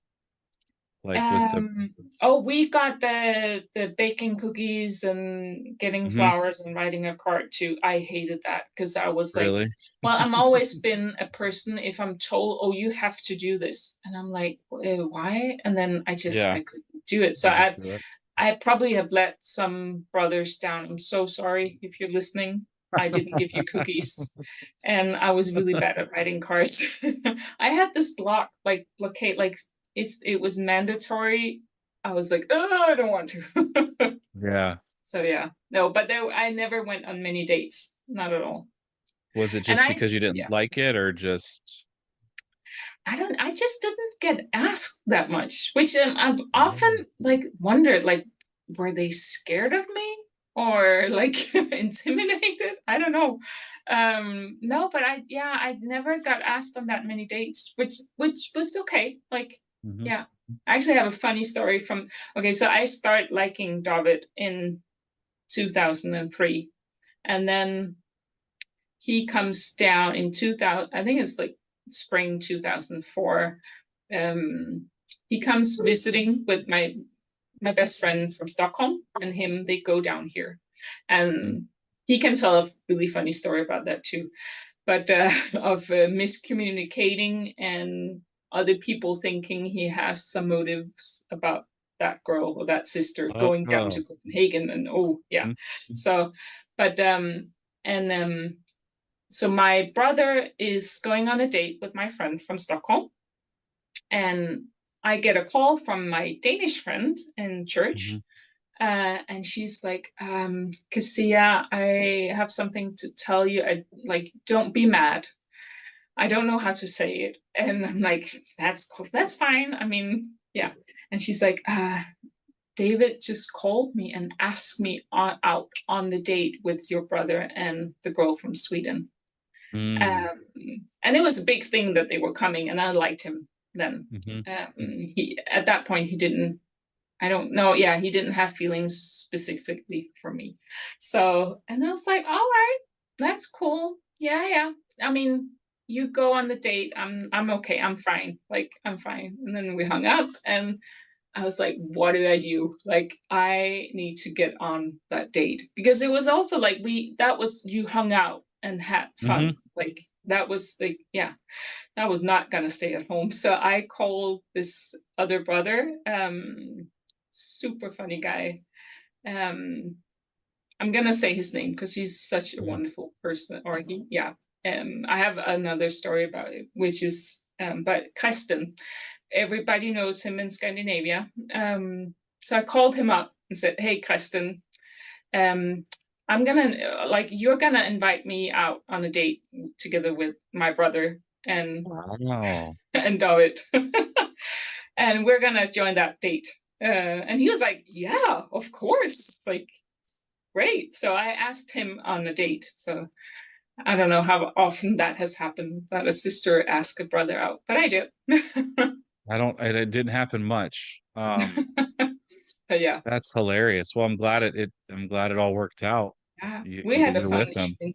Like with the Um, oh, we got the baking cookies and getting Mhm. flowers and writing a card too. I hated that because I was like, Really? well, I'm always been a person, if I'm told, oh, you have to do this, and I'm like, why? And then Yeah, I couldn't do it. So you just do it. I probably have let some brothers down. I'm so sorry if you're listening. I didn't give you cookies, and I was really bad at writing cards. I had this blockade, like if it was mandatory, I was like, oh, I don't want to. Yeah. So yeah, no, but there, I never went on many dates, not at all. Was it And just because you didn't yeah, like it or just I just didn't get asked that much, which I've oh. often like wondered, like, were they scared of me or like intimidated? I don't know. No, but yeah, I never got asked on that many dates, which was okay. Like, Mhm. yeah. I actually have a funny story from, okay, so I start liking David in 2003, and then he comes down in 2000, I think it's like spring 2004. um he comes visiting with my best friend from Stockholm, and him, they go down here, Mhm. and he can tell a really funny story about that too, but of miscommunicating and other people thinking he has some motives about that girl or that sister going down to Oh. Copenhagen, and oh yeah. Mhm. So but and so my brother is going on a date with my friend from Stockholm, and I get a call from my Danish friend in church, Mhm. and she's like, Kesia, I have something to tell you. I like, don't be mad. I don't know how to say it, and I'm like, that's cool, that's fine. I mean, yeah. And she's like, David just called me and asked me out on the date with your brother and the girl from Sweden. Mm. Um, and it was a big thing that they were coming, and I liked him then. Mhm. He at that point he didn't. I don't know. Yeah, he didn't have feelings specifically for me. So, and I was like, all right, that's cool. Yeah, yeah. I mean, you go on the date. I'm okay. I'm fine. Like, I'm fine. And then we hung up, and I was like, what do I do? Like, I need to get on that date, because it was also like that was, you hung out and had fun. Mhm. Like, that was like, yeah, that was not gonna stay at home. So I called this other brother, super funny guy. Um, I'm gonna say his name because he's such a Mhm. wonderful person. Or he, yeah. I have another story about it, which is, but Kristen, everybody knows him in Scandinavia. So I called him up and said, "Hey, Kristen, um, I'm gonna like, you're gonna invite me out on a date together with my brother and Wow. and David, and we're gonna join that date." And he was like, "Yeah, of course, like, great." So I asked him on a date. So I don't know how often that has happened, that a sister asked a brother out, but I did. I don't it didn't happen much. But yeah, That's hilarious. Well, I'm glad it all worked out. yeah, You, we had a you're fun with them. evening.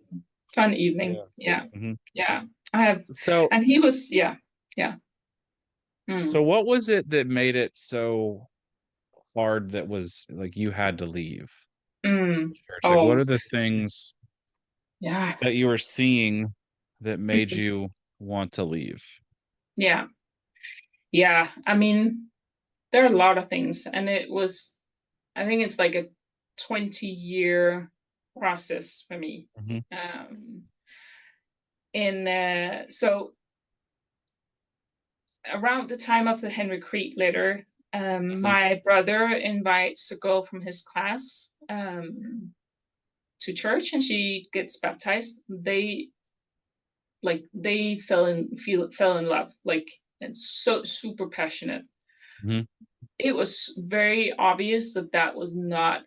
Fun evening. Yeah. Yeah, Mhm. yeah. I have, So and he was, yeah, yeah. so Mm, what was it that made it so hard that was like you had to leave mm. church? Like what Oh, are the things yeah. that you were seeing that made Mhm. you want to leave? Yeah, yeah. I mean, there are a lot of things, and it was, I think it's like a 20-year process for me. Mhm. Um, and so around the time of the Henry Crete letter, Mhm. my brother invites a girl from his class, to church, and she gets baptized. They fell in love, like, and so super passionate. Mhm. It was very obvious that that was not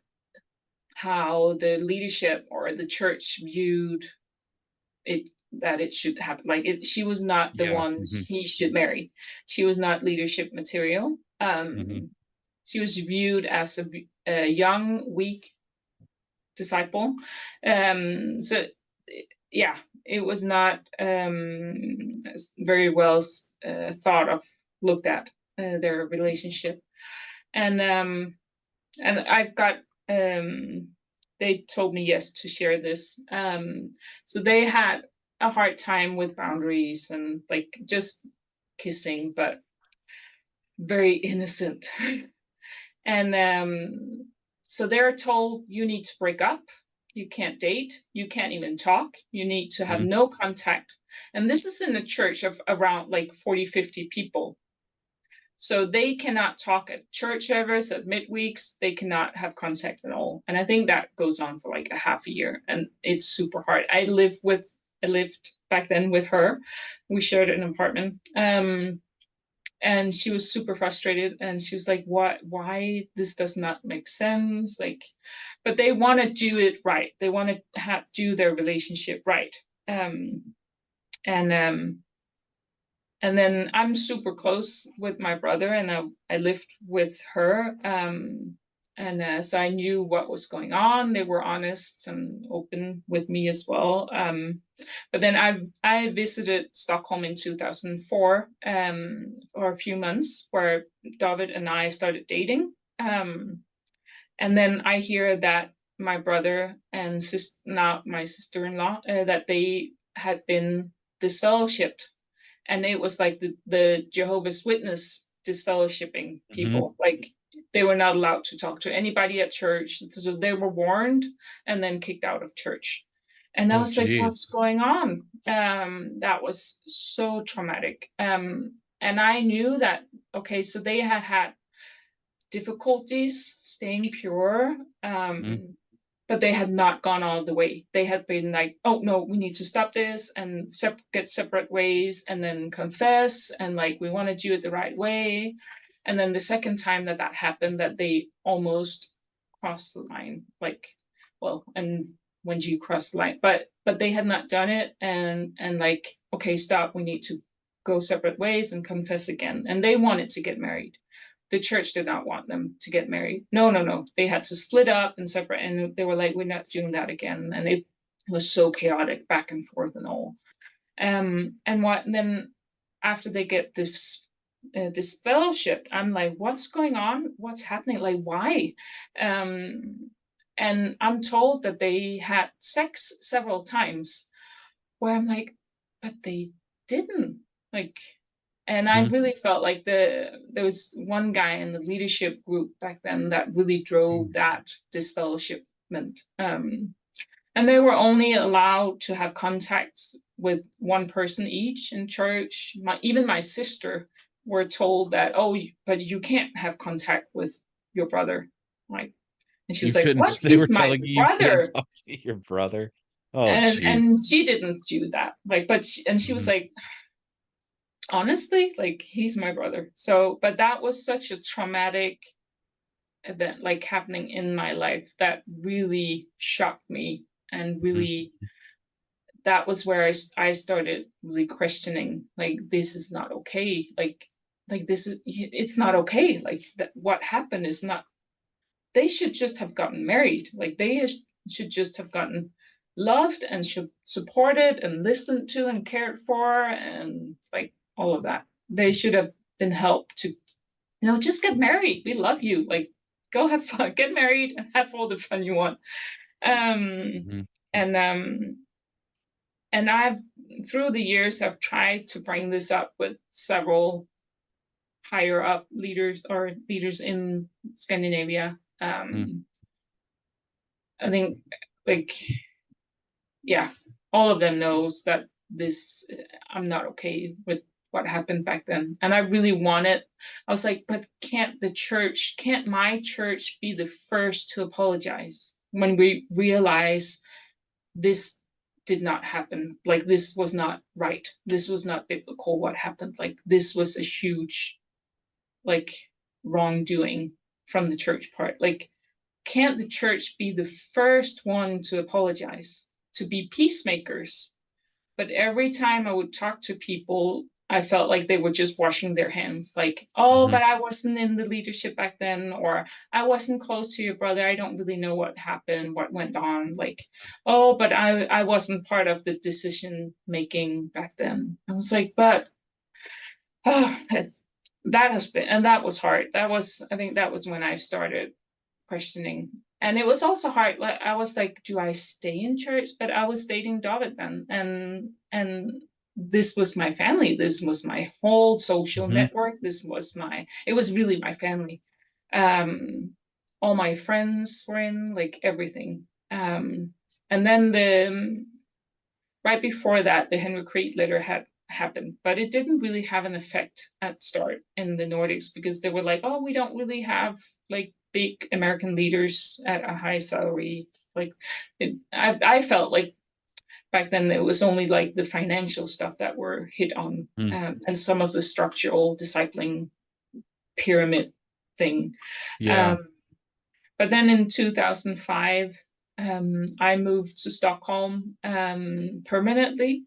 how the leadership or the church viewed it, that it should happen. Like, she was not the Yeah. one Mhm. he should marry. She was not leadership material. Mhm. She was viewed as a young, weak disciple. So yeah, it was not very well thought of, looked at, their relationship. And I've got, um, they told me yes to share this. So they had a hard time with boundaries and like just kissing, but very innocent. And so they're told, you need to break up. You can't date. You can't even talk. You need to have Mhm. no contact. And this is in a church of around like 40, 50 people. So they cannot talk at church service, at midweeks. They cannot have contact at all. And I think that goes on for like a half a year, and it's super hard. I lived back then with her. We shared an apartment. And she was super frustrated, and she was like, why this does not make sense, like, but they want to do it right. They want to do their relationship right. um and um and then I'm super close with my brother, and I lived with her. And so I knew what was going on. They were honest and open with me as well. But then I visited Stockholm in 2004 for a few months, where David and I started dating. And then I hear that my brother and now my sister-in-law, that they had been disfellowshipped, and it was like the Jehovah's Witness disfellowshipping Mm-hmm. people. Like, they were not allowed to talk to anybody at church, so they were warned and then kicked out of church. And I Oh, was like, what's geez. going on? That was so traumatic. And I knew that, okay, so they had difficulties staying pure. Mm-hmm. But they had not gone all the way. They had been like, oh no, we need to stop this and get separate ways, and then confess, and like, we want to do it the right way. And then the second time that happened, that they almost crossed the line, like, well, and when do you cross the line? But they had not done it, and like, okay, stop, we need to go separate ways and confess again. And they wanted to get married. The church did not want them to get married. No, no, no. They had to split up and separate, and they were like, "We're not doing that again." And it was so chaotic, back and forth and all. And then after they get this fellowship, I'm like, "What's going on? What's happening? Like, why?" And I'm told that they had sex several times, where I'm like, "But they didn't." Like, and I Mm-hmm. really felt like there was one guy in the leadership group back then that really drove that disfellowshipment. And they were only allowed to have contacts with one person each in church. Even my sister were told that, oh, but you can't have contact with your brother. Like, and You she's like, couldn't, what? they were He's my telling you can't brother. talk to your brother. Oh, And geez. she didn't do that. Like, she was Mm-hmm. like, honestly, like, he's my brother. So, but that was such a traumatic event, like, happening in my life, that really shocked me. And really, that was where I started really questioning, like, this is not okay. Like this is, it's not okay. Like, that what happened is not, they should just have gotten married. Like, they should just have gotten loved, and should supported and listened to and cared for, and like, all of that. They should have been helped to, just get married. We love you. Like, go have fun, get married, and have all the fun you want. Um, Mm-hmm. and um, and I've, through the years, have tried to bring this up with several higher up leaders, or leaders in Scandinavia. I think, like, yeah, all of them knows that this, I'm not okay with what happened back then. And I really wanted, I was like, but can't my church be the first to apologize when we realize this did not happen? Like, this was not right. This was not biblical, what happened. Like, this was a huge, like, wrongdoing from the church part. Like, can't the church be the first one to apologize, to be peacemakers? But every time I would talk to people, I felt like they were just washing their hands, like, oh, Mm-hmm. but I wasn't in the leadership back then, or I wasn't close to your brother. I don't really know what happened, what went on. Like, oh, but I wasn't part of the decision making back then. I was like, but oh, that has been, and that was hard. I think that was when I started questioning. And it was also hard. Like, I was like, do I stay in church? But I was dating David then, and this was my family. This was my whole social Mm-hmm. network. It was really my family. Um, all my friends were in, like, everything. And then right before that, the Henry Creed letter had happen, but it didn't really have an effect at start in the Nordics because they were like, oh, we don't really have like big American leaders at a high salary. Like I felt like back then it was only like the financial stuff that were hit on, Mm. and some of the structural discipling pyramid thing. Yeah. Um, but then in 2005, I moved to Stockholm permanently,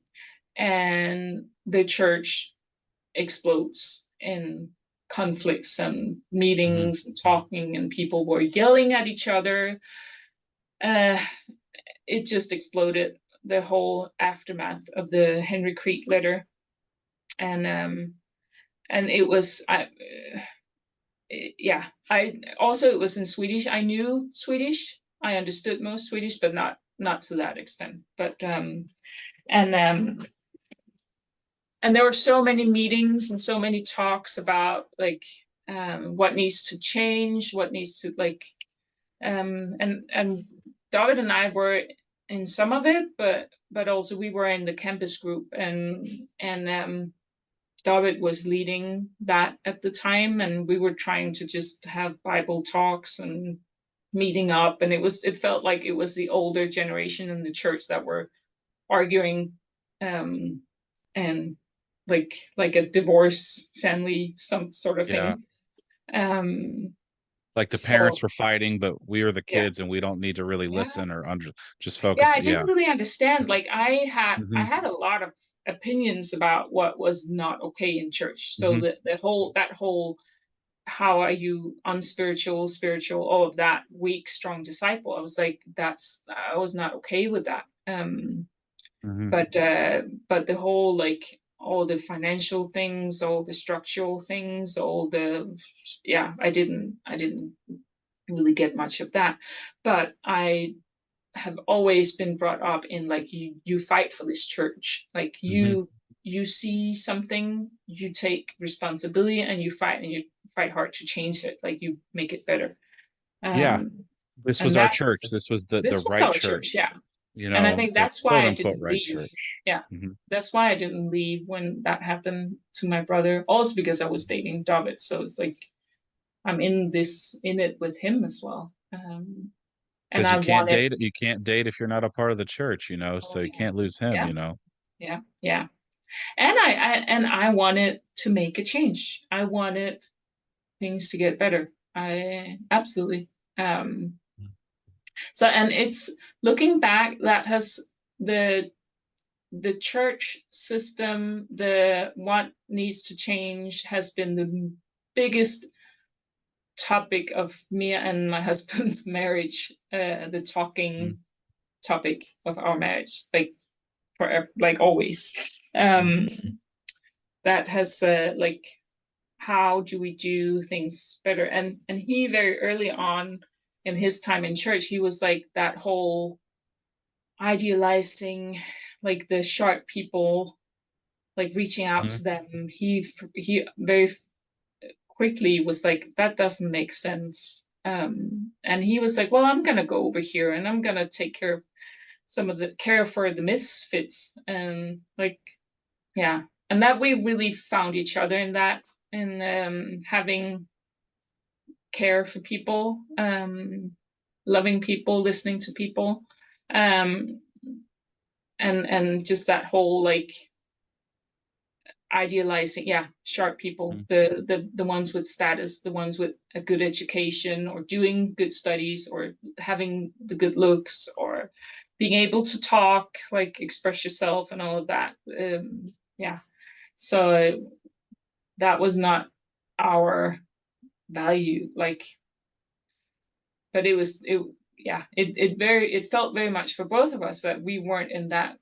and the church explodes in conflicts and Hmm. meetings and talking, and people were yelling at each other. Uh, it just exploded, the whole aftermath of the Henry Creek letter, and it was yeah. I also, it was in Swedish. I knew Swedish. I understood most Swedish, but not to that extent. But and um, and there were so many meetings and so many talks about like what needs to change, what needs to like and David and I were in some of it, but also we were in the campus group, and David was leading that at the time, and we were trying to just have Bible talks and meeting up, and it felt like it was the older generation in the church that were arguing, um, and like a divorce family, some sort of Yeah. thing. Um, Like the so parents were fighting, but we are the yeah, kids and we don't need to really yeah, listen or just yeah. focus. I Yeah. didn't really understand. Like I Hmm. had a lot of opinions about what was not okay in church. So Hmm. the whole that whole how are you unspiritual, spiritual, all of that weak, strong disciple. I was like, I was not okay with that. Hmm. But the whole like all the financial things, all the structural things, all the yeah, I didn't really get much of that. But I have always been brought up in like you fight for this church, like Hmm. you see something, you take responsibility, and you fight hard to change it, like you make it better. Yeah. um This was and our church. that's This was the this was right our church, church, yeah. And I think the that's quote why I unquote didn't right leave. church. Yeah, Hmm. that's why I didn't leave when that happened to my brother, also because I was dating David, so it's like I'm in it with him as well. And Because I wanted, you can't date if you're not a part of the church, oh so you yeah, can't lose him, yeah, yeah, yeah. And I wanted to make a change. I wanted things to get better. I absolutely. Um, so, and it's looking back, that has the the church system, the what needs to change has been the biggest topic of me and my husband's marriage, the Mm-hmm. talking topic of our marriage, like forever, like always. Mm-hmm. Um, that has like how do we do things better, and he very early on in his time in church, he was like that whole idealizing like the sharp people, like reaching out Mm-hmm. to them. He very quickly was like, that doesn't make sense. And he was like, well, I'm gonna go over here and I'm gonna take care of some of the care for the misfits, and like yeah, and that we really found each other in that, in having care for people, loving people, listening to people, um, and just that whole like idealizing, yeah, sharp people, the ones with status, the ones with a good education or doing good studies or having the good looks or being able to talk, like express yourself and all of that. Yeah, so that was not our value, like, but it yeah, it felt very much for both of us that we weren't in that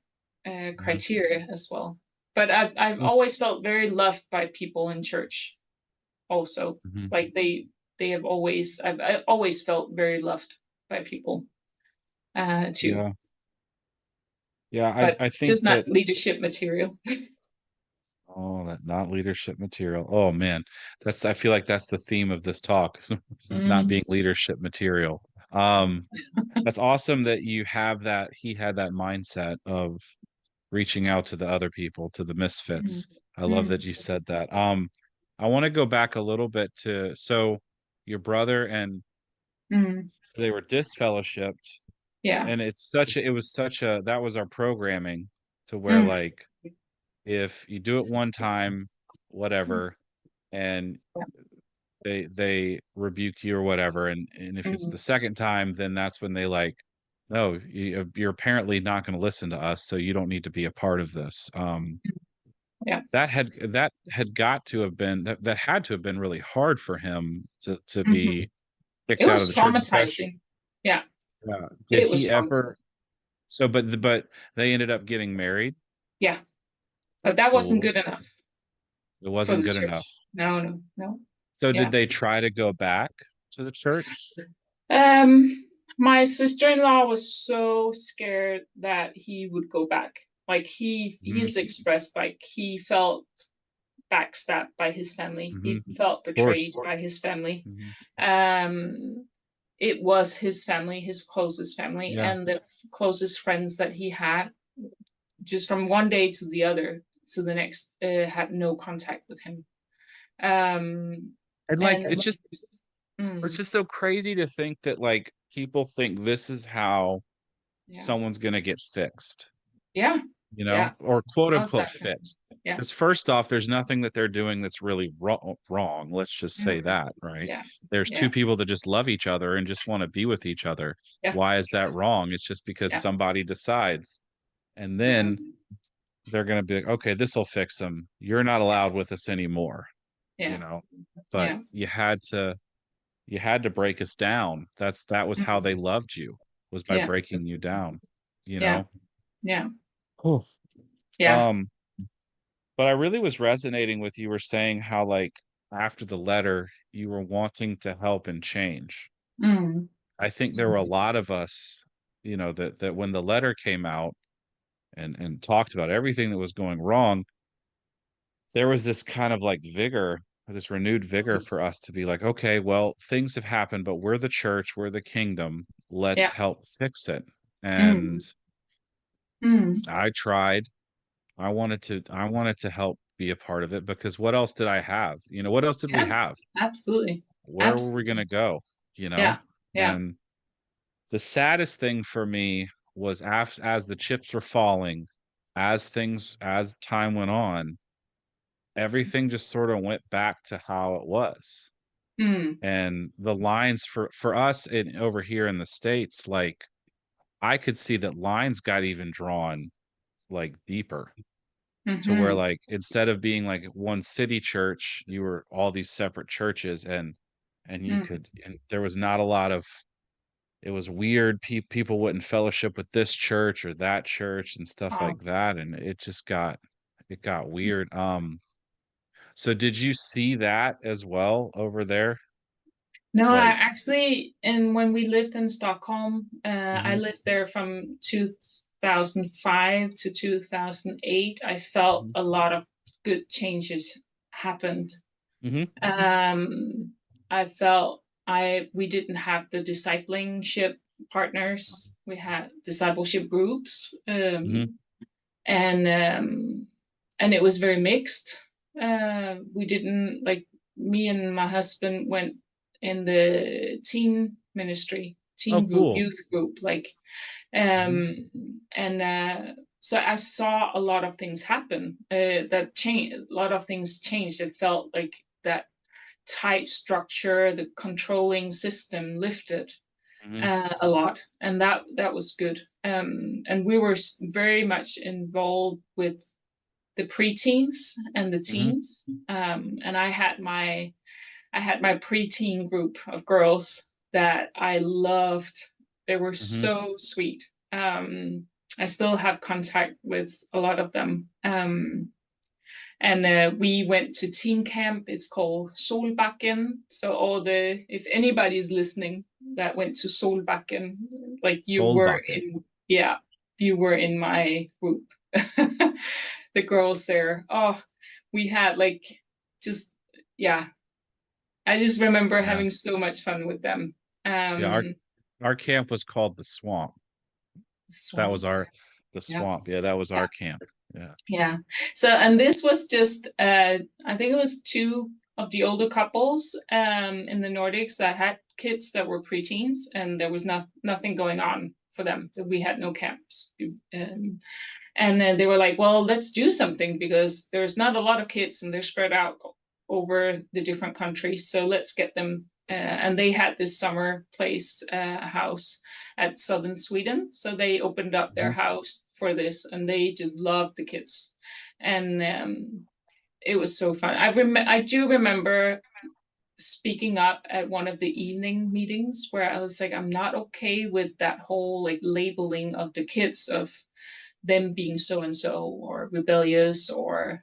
Mm-hmm. criteria as well. But I've It's always felt very loved by people in church also. mhm. Like they have always, I always felt very loved by people too, Yeah. Yeah, but I think just that, not leadership material. oh, that not leadership material. Oh man, I feel like that's the theme of this talk, not Mm, being leadership material. Um, that's awesome that you have that he had that mindset of reaching out to the other people, to the Mm, misfits. I love that mm, you said that. I want to go back a little bit to so your brother and mm. so they were disfellowshipped, Yeah. and it was such a that was our programming to where Mm, like if you do it one time, whatever, and they rebuke you or whatever, and if it's mm, the second time, then that's when they like, no, you're apparently not going to listen to us, so you don't need to be a part of this. yeah. That had got to have been that had to have been really hard for him to Mhm. be It kicked out of was the church, especially. traumatizing. Yeah, Did it was he traumatizing. ever? So, but they ended up getting married. Yeah, but That's that wasn't cool. good enough It for wasn't the good enough. church. No, no, no. So, did Yeah. they try to go back to the church? Um, my sister-in-law was so scared that he would go back. Like Hmm. he's expressed like he felt backstabbed by his family. Hmm. He felt Of betrayed course. by his family. Hmm. Um, it was his family, his closest family, Yeah. and the closest friends that he had. Just from one day to the other to the next, had no contact with him. Um, And like and it's mm, just so crazy to think that like people think this is how yeah, someone's gonna get fixed, yeah, yeah, or quote most unquote definitely. fixed. Yeah. Because first off, there's nothing that they're doing that's really wrong. Let's just say Mm, that, right? yeah, There's two yeah, people that just love each other and just want to be with each other. yeah, Why is that wrong? It's just because yeah. somebody decides, and then Mm, they're gonna be like, okay, this will fix them. You're not yeah, allowed with us anymore, you yeah, know. But yeah. you had to break us down. That was how they Mm, loved you, was by yeah, breaking you down, you yeah, know. yeah, Oof. yeah. um but I really was resonating with you were saying how like after the letter you were wanting to help and change. Mm, I think there were a lot of us, that when the letter came out and talked about everything that was going wrong, there was this kind of like vigor, this renewed vigor for us to be like, okay, well, things have happened, but we're the church, we're the kingdom. Let's yeah. help fix it. And Mm, mm, I tried. I wanted to help be a part of it because what else did I have? What else did we yeah. have? Absolutely, Where were we going absolutely. to go? You know? Yeah, yeah. And the saddest thing for me was as the chips were falling, as time went on, everything just sort of went back to how it was. Mm, And the lines for us over here in the States, like I could see that lines got even drawn like deeper to where mm-hmm. like instead of being like one city church, you were all these separate churches, and you Mm, could and there was not a lot of it was weird. People wouldn't fellowship with this church or that church and stuff oh. like that, and it got weird. So did you see that as well over there? No, I Like, actually, and when we lived in Stockholm, I hmm. lived there from 2005 to 2008. I felt Hmm. a lot of good changes happened. Hmm. I felt we didn't have the discipleship partners. We had discipleship groups, Hmm. and it was very mixed. We didn't like me and my husband went in the teen ministry, Oh, teen group, cool. youth group, like, Hmm. and so I saw a lot of things happen, that change. A lot of things changed. It felt like that tight structure, the controlling system lifted, Hmm. a lot, and that was good. And we were very much involved with the preteens and the Hmm. teens. And I had my preteen group of girls that I loved. They were Hmm. so sweet. I still have contact with a lot of them. And we went to teen camp. It's called Solbacken. So if anybody's listening that went to Solbacken, like Soul bucket. yeah, you were in my group. The girls there. Oh, we had like just, yeah. I just remember Yeah. having so much fun with them. Yeah, our Um, our camp was called the Swamp. That was Swamp. our the Yeah. swamp. Yeah, that was Yeah. our camp. Yeah. Yeah. So, and this was just, I think it was two of the older couples in the Nordics that had kids that were preteens, and there was nothing going on for them. We had no camps. And then they were like, well, let's do something because there's not a lot of kids and they're spread out over the different countries. So let's get them. And they had this summer place house at southern Sweden. So they opened up their Mhm. house for this and they just loved the kids. And it was so fun. I do remember speaking up at one of the evening meetings where I was like, I'm not okay with that whole like labeling of the kids of them being so and so or rebellious or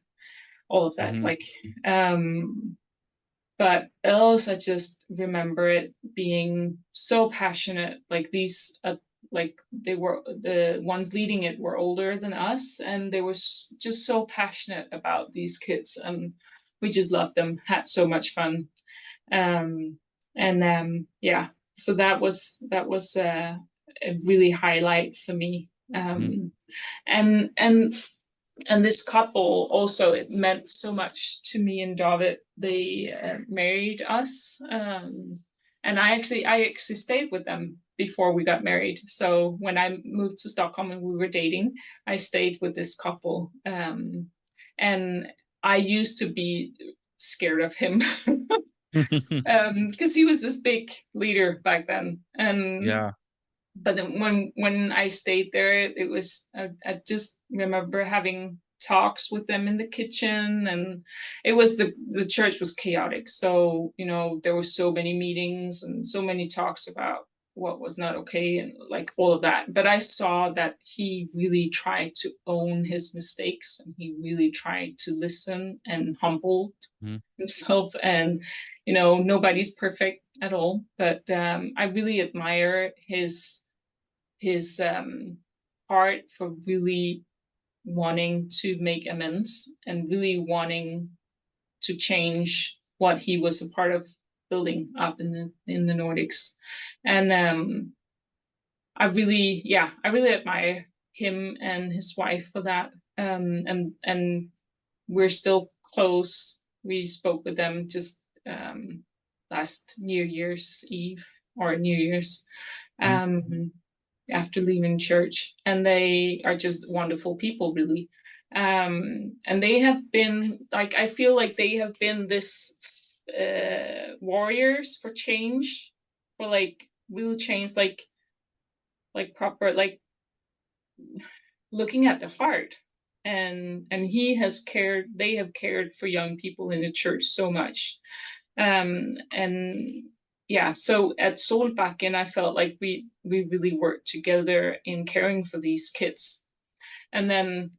all of that. Mhm. Like, but else I just remember it being so passionate. Like these, like they were the ones leading it were older than us, and they were just so passionate about these kids, and we just loved them. Had so much fun, and yeah. So that was a really highlight for me. Mhm. And this couple also, it meant so much to me and David. They married us, and I actually stayed with them before we got married. So when I moved to Stockholm and we were dating, I stayed with this couple, and I used to be scared of him because he was this big leader back then, and Yeah. but then when I stayed there, it was I just remember having talks with them in the kitchen, and it was the church was chaotic, so there were so many meetings and so many talks about what was not okay and like all of that. But I saw that he really tried to own his mistakes, and he really tried to listen and humble Mhm. himself. And nobody's perfect at all, but I really admire his heart for really wanting to make amends and really wanting to change what he was a part of building up in the Nordics. And I really admire him and his wife for that. And we're still close. We spoke with them just last New Year's Eve or New Year's. Mhm. Um, after leaving church, and they are just wonderful people, really. And they have been like, I feel like they have been this warriors for change, for like real change, like proper, like looking at the heart. And they have cared for young people in the church so much. And yeah, so at Solbakken, I felt like we really worked together in caring for these kids. And then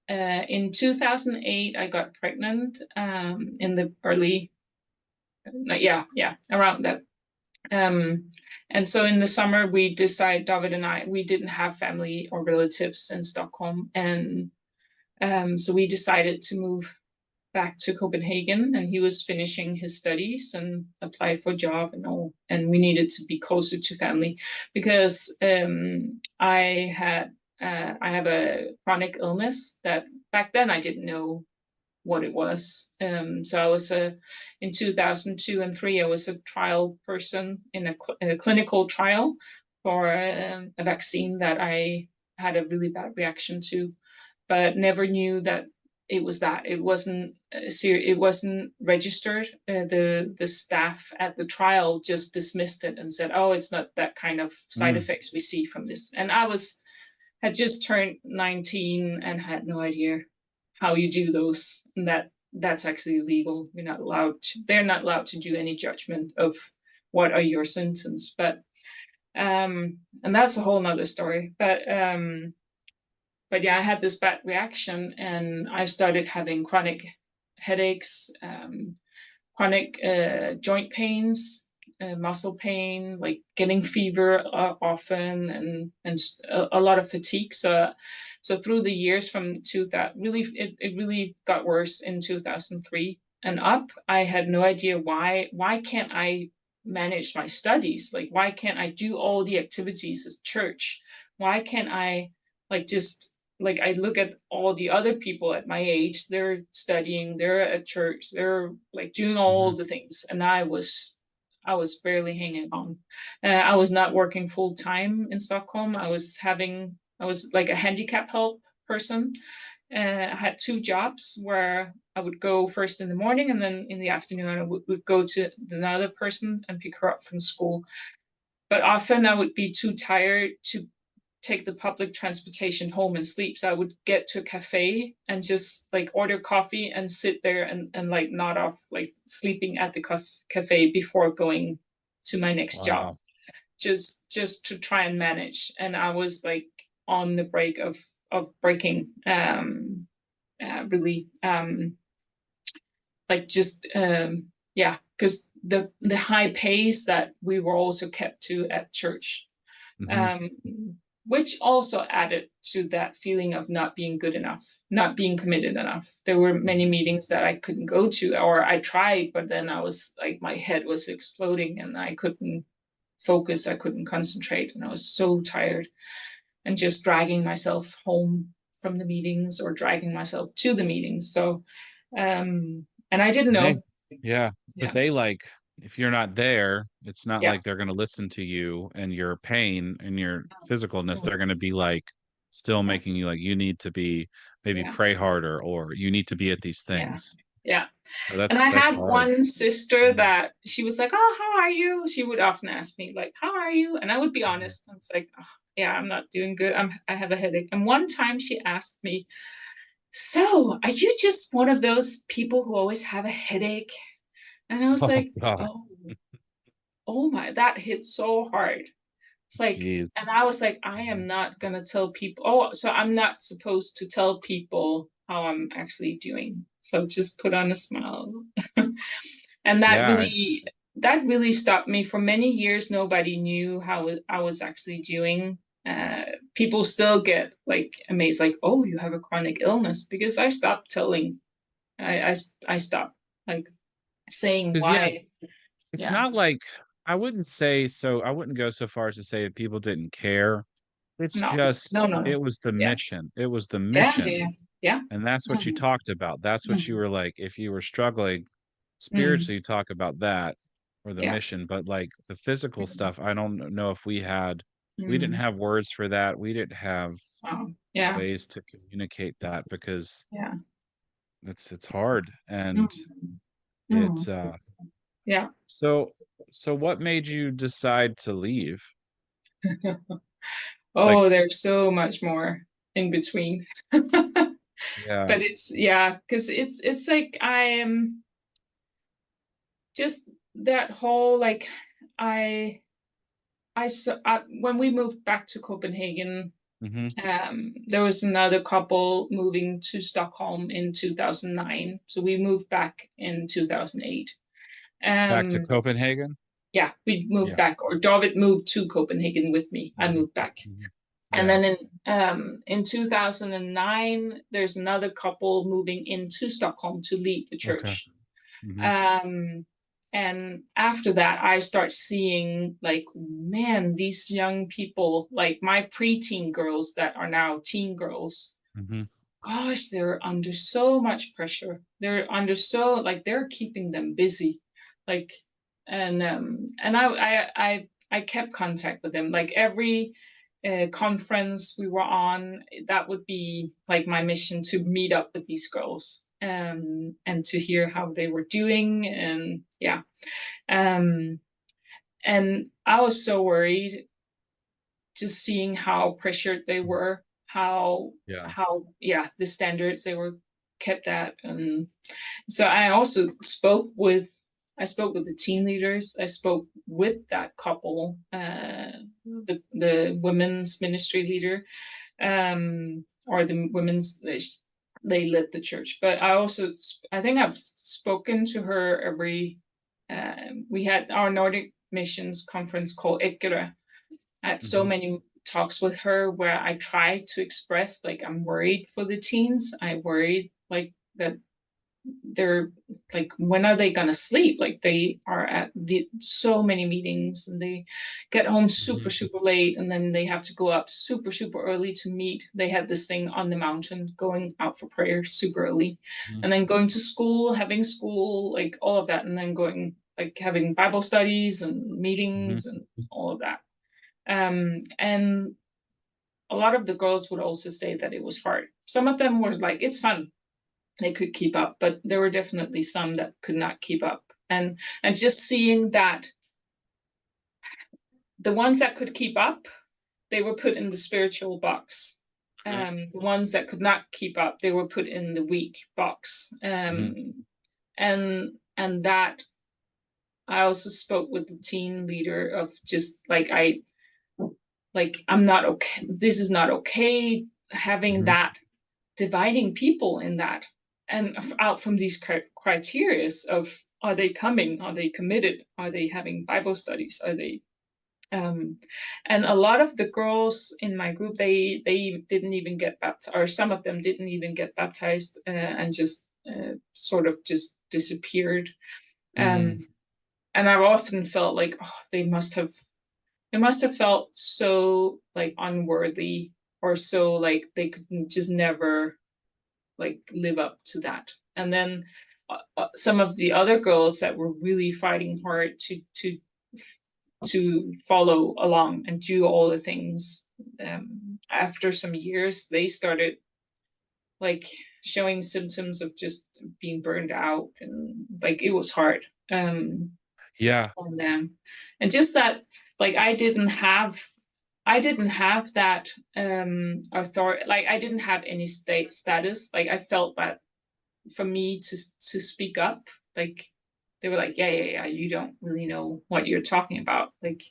in 2008, I got pregnant in the early, yeah, around that. Um, and so in the summer, David and I, we didn't have family or relatives in Stockholm. And so we decided to move back to Copenhagen, and he was finishing his studies and applied for a job and all. And we needed to be closer to family because I have a chronic illness that back then I didn't know what it was. So I was in 2002 and 3, I was a trial person in a clinical trial for a vaccine that I had a really bad reaction to, but never knew that it was that. It wasn't it wasn't registered. The staff at the trial just dismissed it and said, "Oh, it's not that kind of side Mm. effects we see from this." And I had just turned 19 and had no idea how you do those. And that's actually illegal. They're not allowed to do any judgment of what are your symptoms. But and that's a whole nother story. But yeah, I had this bad reaction, and I started having chronic headaches, chronic joint pains, muscle pain, like getting fever often, and a lot of fatigue. So through the years from it really got worse in 2003 and up. I had no idea why can't I manage my studies? Like, why can't I do all the activities at church? Why can't I like just like I look at all the other people at my age, they're studying, they're at church, they're like doing Hmm. all the things, and I was barely hanging on. I was not working full time in Stockholm. I was like a handicap help person. I had two jobs where I would go first in the morning, and then in the afternoon I would go to another person and pick her up from school. But often I would be too tired to take the public transportation home and sleep. So I would get to a cafe and just like order coffee and sit there and like nod off, like sleeping at the cafe before going to my next job, Wow. just to try and manage. And I was like on the break of breaking, really, like just yeah, because the high pace that we were also kept to at church, Hmm. um, which also added to that feeling of not being good enough, not being committed enough. There were many meetings that I couldn't go to, or I tried, but then I was like, my head was exploding and I couldn't focus, I couldn't concentrate, and I was so tired and just dragging myself home from the meetings or dragging myself to the meetings. So, and I didn't And they, know. yeah, but Yeah, they like, if you're not there, it's not yeah, like they're going to listen to you and your pain and your physicalness. They're going to be like, still yeah, making you like, you need to be, maybe yeah, pray harder, or you need to be at these yeah, things. yeah. So And I that's had hard. one sister Mhm. that she was like, "Oh, how are you?" She would often ask me, like, "How are you?" And I would be Mhm. honest. And it's like, oh, "Yeah, I'm not doing good. I have a headache." And one time she asked me, "So, are you just one of those people who always have a headache?" And I was Oh like, God. oh my, that hit so hard. It's like, Jeez. and I was like, I am not gonna tell people. Oh, so I'm not supposed to tell people how I'm actually doing. So just put on a smile. And Yeah. that really stopped me. For many years, nobody knew how I was actually doing. People still get like amazed, like, "Oh, you have a chronic illness," because I stopped telling. I stopped like saying Because yeah, why. it's Yeah, not like, I wouldn't say so. I wouldn't go so far as to say that people didn't care. It's no, just, no, no, it no. was the Yeah, mission. It was the yeah, yeah, mission. yeah. And that's what you Mm, talked about. That's what you mm, were like, if you were struggling mm, spiritually, you talk about that or the yeah. mission. But like the physical Mm, stuff, I don't know if we didn't mm, have words for that. We didn't have yeah, ways to communicate that because yeah. it's hard. Mm, And mm, it, yeah. so, so what made you decide to leave? Like, Oh, there's so much more in between. yeah. But it's yeah, because it's like I am just that whole like I when we moved back to Copenhagen, Hmm. there was another couple moving to Stockholm in 2009, so we moved back in 2008. Back to Um, Copenhagen? yeah, we moved Yeah. back, or David moved to Copenhagen with me. I Hmm. moved back. Hmm. And Yeah. then in 2009, there's another couple moving into Stockholm to lead the Okay. church. Hmm. Um, and after that, I start seeing like, man, these young people, like my preteen girls that are now teen girls, Hmm. gosh, they're under so much pressure. They're under so like they're keeping them busy, like, and I kept contact with them. Like every conference we were on, that would be like my mission to meet up with these girls, and to hear how they were doing, and yeah, um, and I was so worried just seeing how pressured they were, Yeah. how yeah, the standards they were kept at. And so I also spoke with the team leaders. I spoke with that couple, the women's ministry leader, or the women's they led the church. But I also I think I've spoken to her every. We had our Nordic missions conference called Ekere. I had so Hmm. many talks with her where I tried to express like I'm worried for the teens. I worried like that they're like, when are they gonna sleep? Like they are at so many meetings, and they get home super Hmm. super late, and then they have to go up super super early to meet. They had this thing on the mountain, going out for prayer super early, Hmm. and then going to school, having school, like all of that, and then going like having Bible studies and Hmm. meetings and all of that. And a lot of the girls would also say that it was hard. Some of them were like, it's fun, they could keep up, but there were definitely some that could not keep up. And just seeing that the ones that could keep up, they were put in the spiritual box. The ones that could not keep up, they were put in the weak box. Hmm. And that I also spoke with the team leader of just like I'm not okay. This is not okay having Hmm. that, dividing people in that, and out from these criterias of, are they coming, are they committed, are they having Bible studies, are they um and a lot of the girls in my group, they didn't even get baptized, or some of them didn't even get baptized, and just sort of just disappeared. Hmm. um and I've often felt like, oh, they must have felt so like unworthy, or so like they could just never like live up to that. And then some of the other girls that were really fighting hard to follow along and do all the things, after some years they started like showing symptoms of just being burned out, and like it was hard. Yeah. And just that, like I didn't have that authority, like I didn't have any state status. Like I felt that for me to speak up, like they were like, yeah, yeah, yeah, you don't really know what you're talking about. Like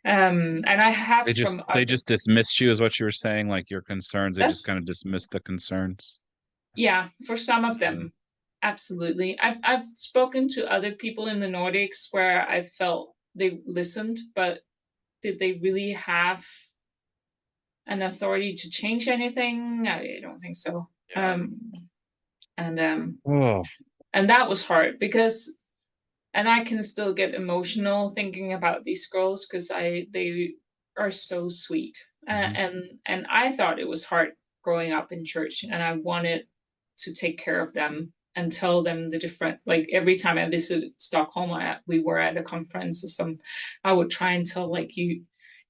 and I have from They other, just dismissed you, is what you were saying, like your concerns. They just that's, kind of dismissed the concerns. yeah, for some of Mm. them, absolutely. I've spoken to other people in the Nordics where I felt they listened, but did they really have an authority to change anything? I don't think so. Yeah. Um, and um, Oh. and that was hard because, and I can still get emotional thinking about these girls because they are so sweet, Hmm. and I thought it was hard growing up in church, and I wanted to take care of them and tell them the different, like every time I visited Stockholm, we were at a conference or some, I would try and tell like,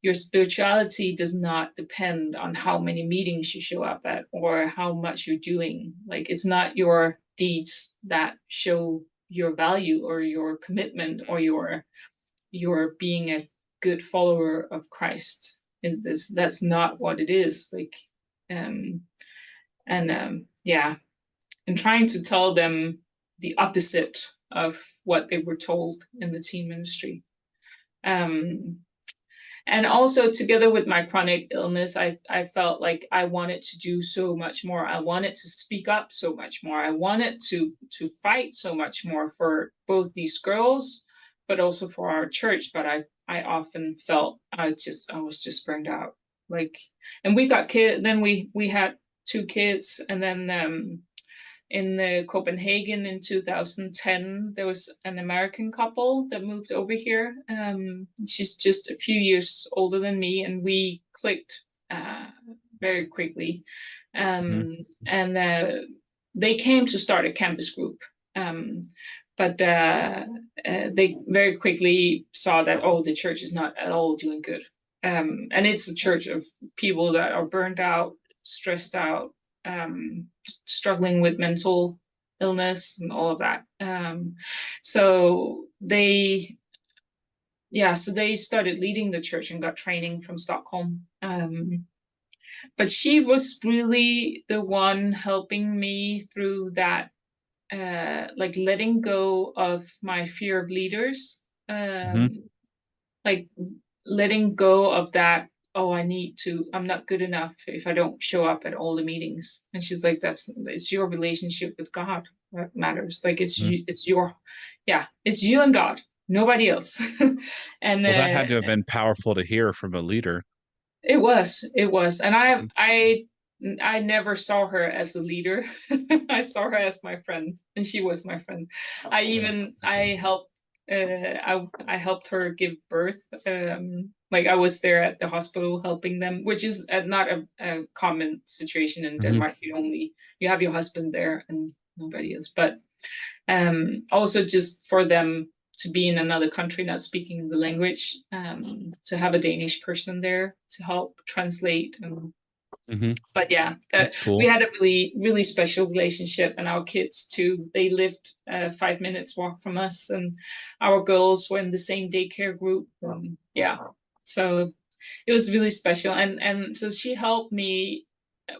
your spirituality does not depend on how many meetings you show up at or how much you're doing. Like it's not your deeds that show your value or your commitment or your being a good follower of Christ. Is this That's not what it is. Like um yeah, and trying to tell them the opposite of what they were told in the teen ministry. Um and also together with my chronic illness, I felt like I wanted to do so much more. I wanted to speak up so much more. I wanted to fight so much more for both these girls, but also for our church. But I often felt I was just burned out. Like, and we got kid then we had two kids, and then in Copenhagen in 2010, there was an American couple that moved over here. She's just a few years older than me, and we clicked very quickly. Hmm. And they came to start a campus group. Um, but they very quickly saw that, oh, the church is not at all doing good. And it's a church of people that are burned out, stressed out, struggling with mental illness and all of that. So they, yeah, so they started leading the church and got training from Stockholm. But she was really the one helping me through that, like letting go of my fear of leaders, Hmm. like letting go of that. Oh, I'm not good enough if I don't show up at all the meetings. And she's like, it's your relationship with God that matters. Like yeah, it's you and God, nobody else. And Well, that had to have been powerful to hear from a leader. it was, and Mhm. I never saw her as a leader. I saw her as my friend, and she was my friend. Yeah. I helped I helped her give birth. Like I was there at the hospital helping them, which is not a common situation in Hmm. Denmark. You have your husband there and nobody else. But also just for them to be in another country not speaking the language, to have a Danish person there to help translate. Hmm. But yeah, That's we cool. had a really special relationship, and our kids too. They lived 5 minutes walk from us, and our girls were in the same daycare group. Yeah, so it was really special, and so she helped me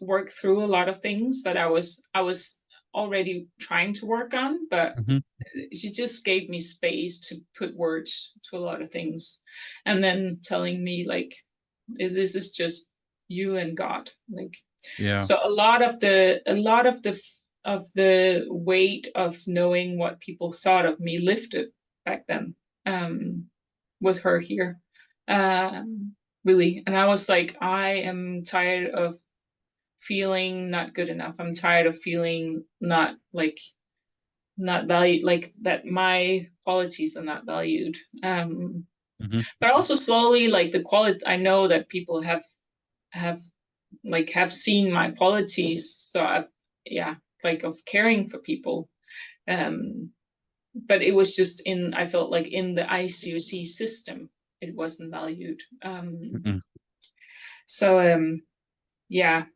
work through a lot of things that I was already trying to work on, but Hmm. she just gave me space to put words to a lot of things, and then telling me like, this is just you and God, like. Yeah. So a lot of the weight of knowing what people thought of me lifted back then, um, with her here, really. And I was like, I am tired of feeling not good enough. I'm tired of feeling not valued, like that my qualities are not valued. Hmm. But also slowly, like the quality, I know that people have seen my qualities, so yeah, like of caring for people. Um, but it was just I felt like in the ICOC system, it wasn't valued. Hmm. So yeah,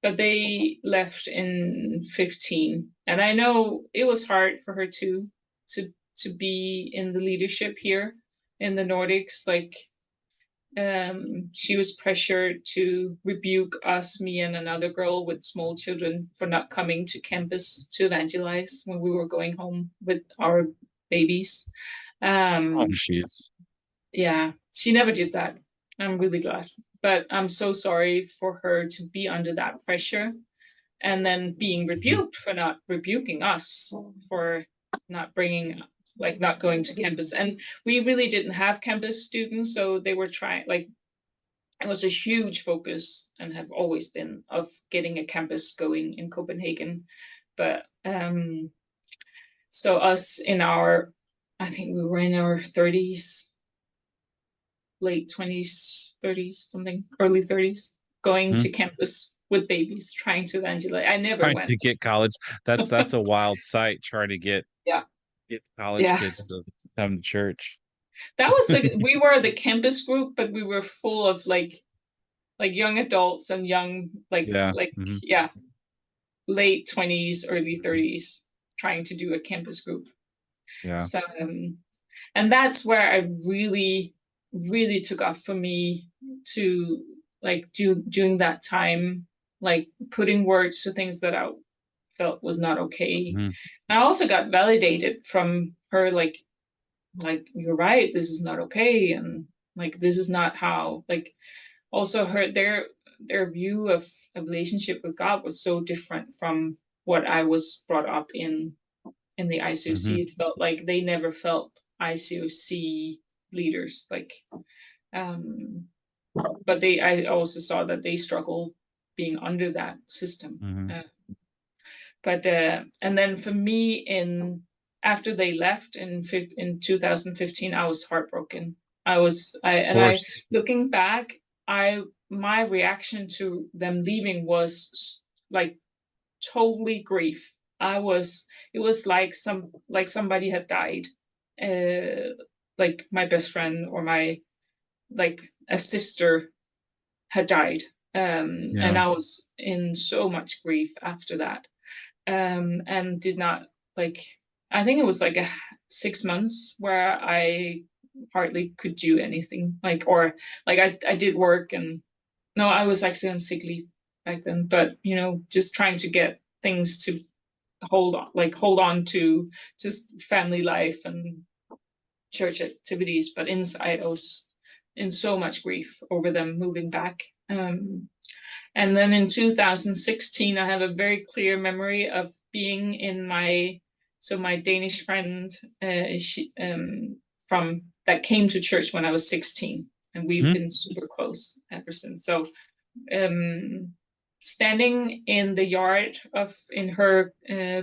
but they left in 15, and I know it was hard for her to to be in the leadership here in the Nordics. Like, she was pressured to rebuke us, me and another girl with small children, for not coming to campus to evangelize when we were going home with our babies. Oh, Um, jeez. yeah, she never did that. I'm really glad. But I'm so sorry for her to be under that pressure and then being Hmm. rebuked for not rebuking us for not bringing, like, not going to campus. And we really didn't have campus students, so they were trying, like, it was a huge focus and have always been of getting a campus going in Copenhagen. But so us in our, I think we were in our 30s, late 20s, 30s, something, early 30s, going Hmm. to campus with babies, trying to evangelize. I never Trying to went. get college. That's a wild sight, trying to Yeah, get college yeah. kids to come to church. That was we were the campus group, but we were full of like young adults and young, Yeah. like Hmm. yeah, late 20s, early 30s, trying to do a campus group. Yeah. So, and that's where I really took off for me to like during that time, like putting words to things that I felt was not okay. Hmm. I also got validated from her, like you're right, this is not okay, and like this is not how, like, also her their view of a relationship with God was so different from what I was brought up in the Hmm. ICOC. It felt like they never felt ICOC leaders, like, um, but I also saw that they struggle being under that system. Hmm. But and then for me, in after they left in 2015, I was heartbroken. Of I course. looking back, I my reaction to them leaving was like totally grief. It was like somebody had died, like my best friend or my, like, a sister had died, and Yeah. I was in so much grief after that, and did not, like, I think it was like 6 months where I hardly could do anything, like, or like I did work, and no, I was actually on sick leave back then, but just trying to get things to hold on to just family life and church activities, but inside I was in so much grief over them moving back. And then in 2016, I have a very clear memory of being in my Danish friend, from that came to church when I was 16, and we've Hmm. been super close ever since. So, um, standing in the yard in her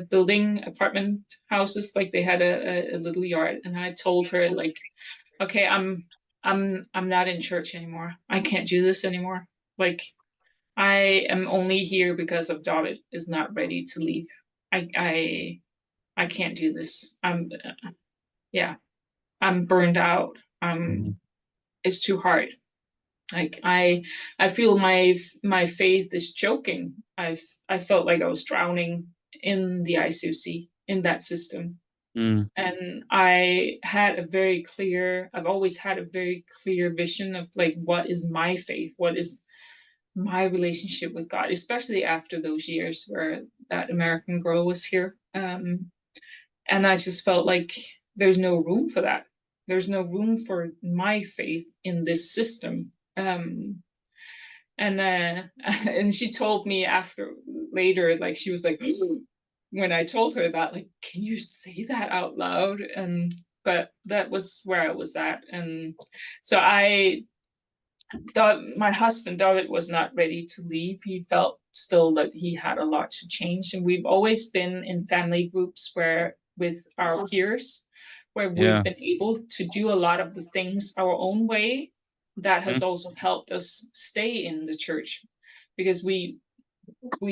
building apartment houses, like they had a little yard, and I told her like, okay, I'm not in church anymore. I can't do this anymore. Like, I am only here because of David is not ready to leave. I can't do this. Yeah, I'm burned out. Mhm. It's too hard. Like I feel my faith is choking. I felt like I was drowning in the ICC, in that system. Mm. And I've always had a very clear vision of like, what is my faith? What is my relationship with God, especially after those years where that American girl was here. And I just felt like there's no room for that. There's no room for my faith in this system. And and she told me after later, like she was like, when I told her that, like, can you say that out loud? And but that was where I was at, and so I thought my husband David was not ready to leave. He felt still that he had a lot to change, and we've always been in family groups where with our peers, where we've Yeah. been able to do a lot of the things our own way. That Mhm. has also helped us stay in the church because we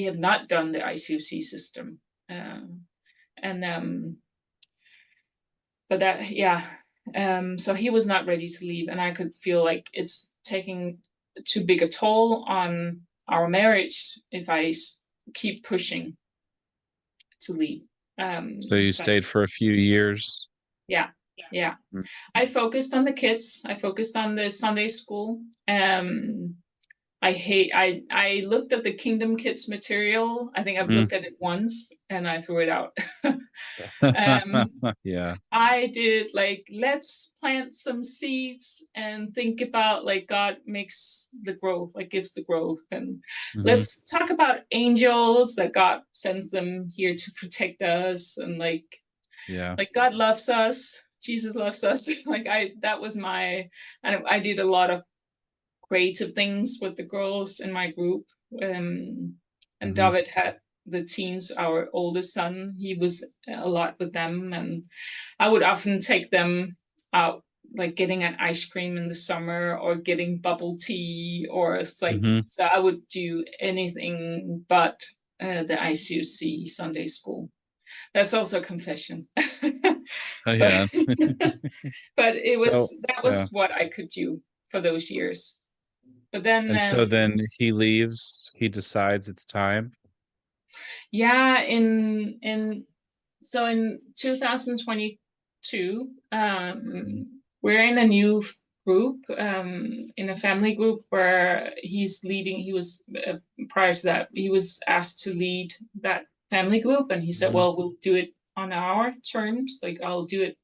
have not done the ICOC system, and but that yeah, so he was not ready to leave, and I could feel like it's taking too big a toll on our marriage if I keep pushing to leave. So you So stayed for a few years. yeah, yeah. Mm. I focused on the kids. I focused on the Sunday school. I looked at the Kingdom Kids material. I think I've Mm. looked at it once and I threw it out. um, Yeah. I did like, let's plant some seeds and think about like God makes the growth, like gives the growth. And Hmm. let's talk about angels, that God sends them here to protect us. And Yeah. like God loves us. Jesus loves us. That was and I did a lot of creative things with the girls in my group. And Hmm. David had the teens, our oldest son, he was a lot with them. And I would often take them out, like getting an ice cream in the summer or getting bubble tea, or it's like, Hmm. so I would do anything but the ICUC Sunday school. That's also a confession. Oh but yeah. but So that yeah. was what I could do for those years. But then And so then he leaves, he decides it's time. yeah, in 2022, Mhm. we're in a new group, in a family group where he's leading. He was prior to that, he was asked to lead that family group, and he said, Mhm. "Well, we'll do it on our terms. Like I'll do it.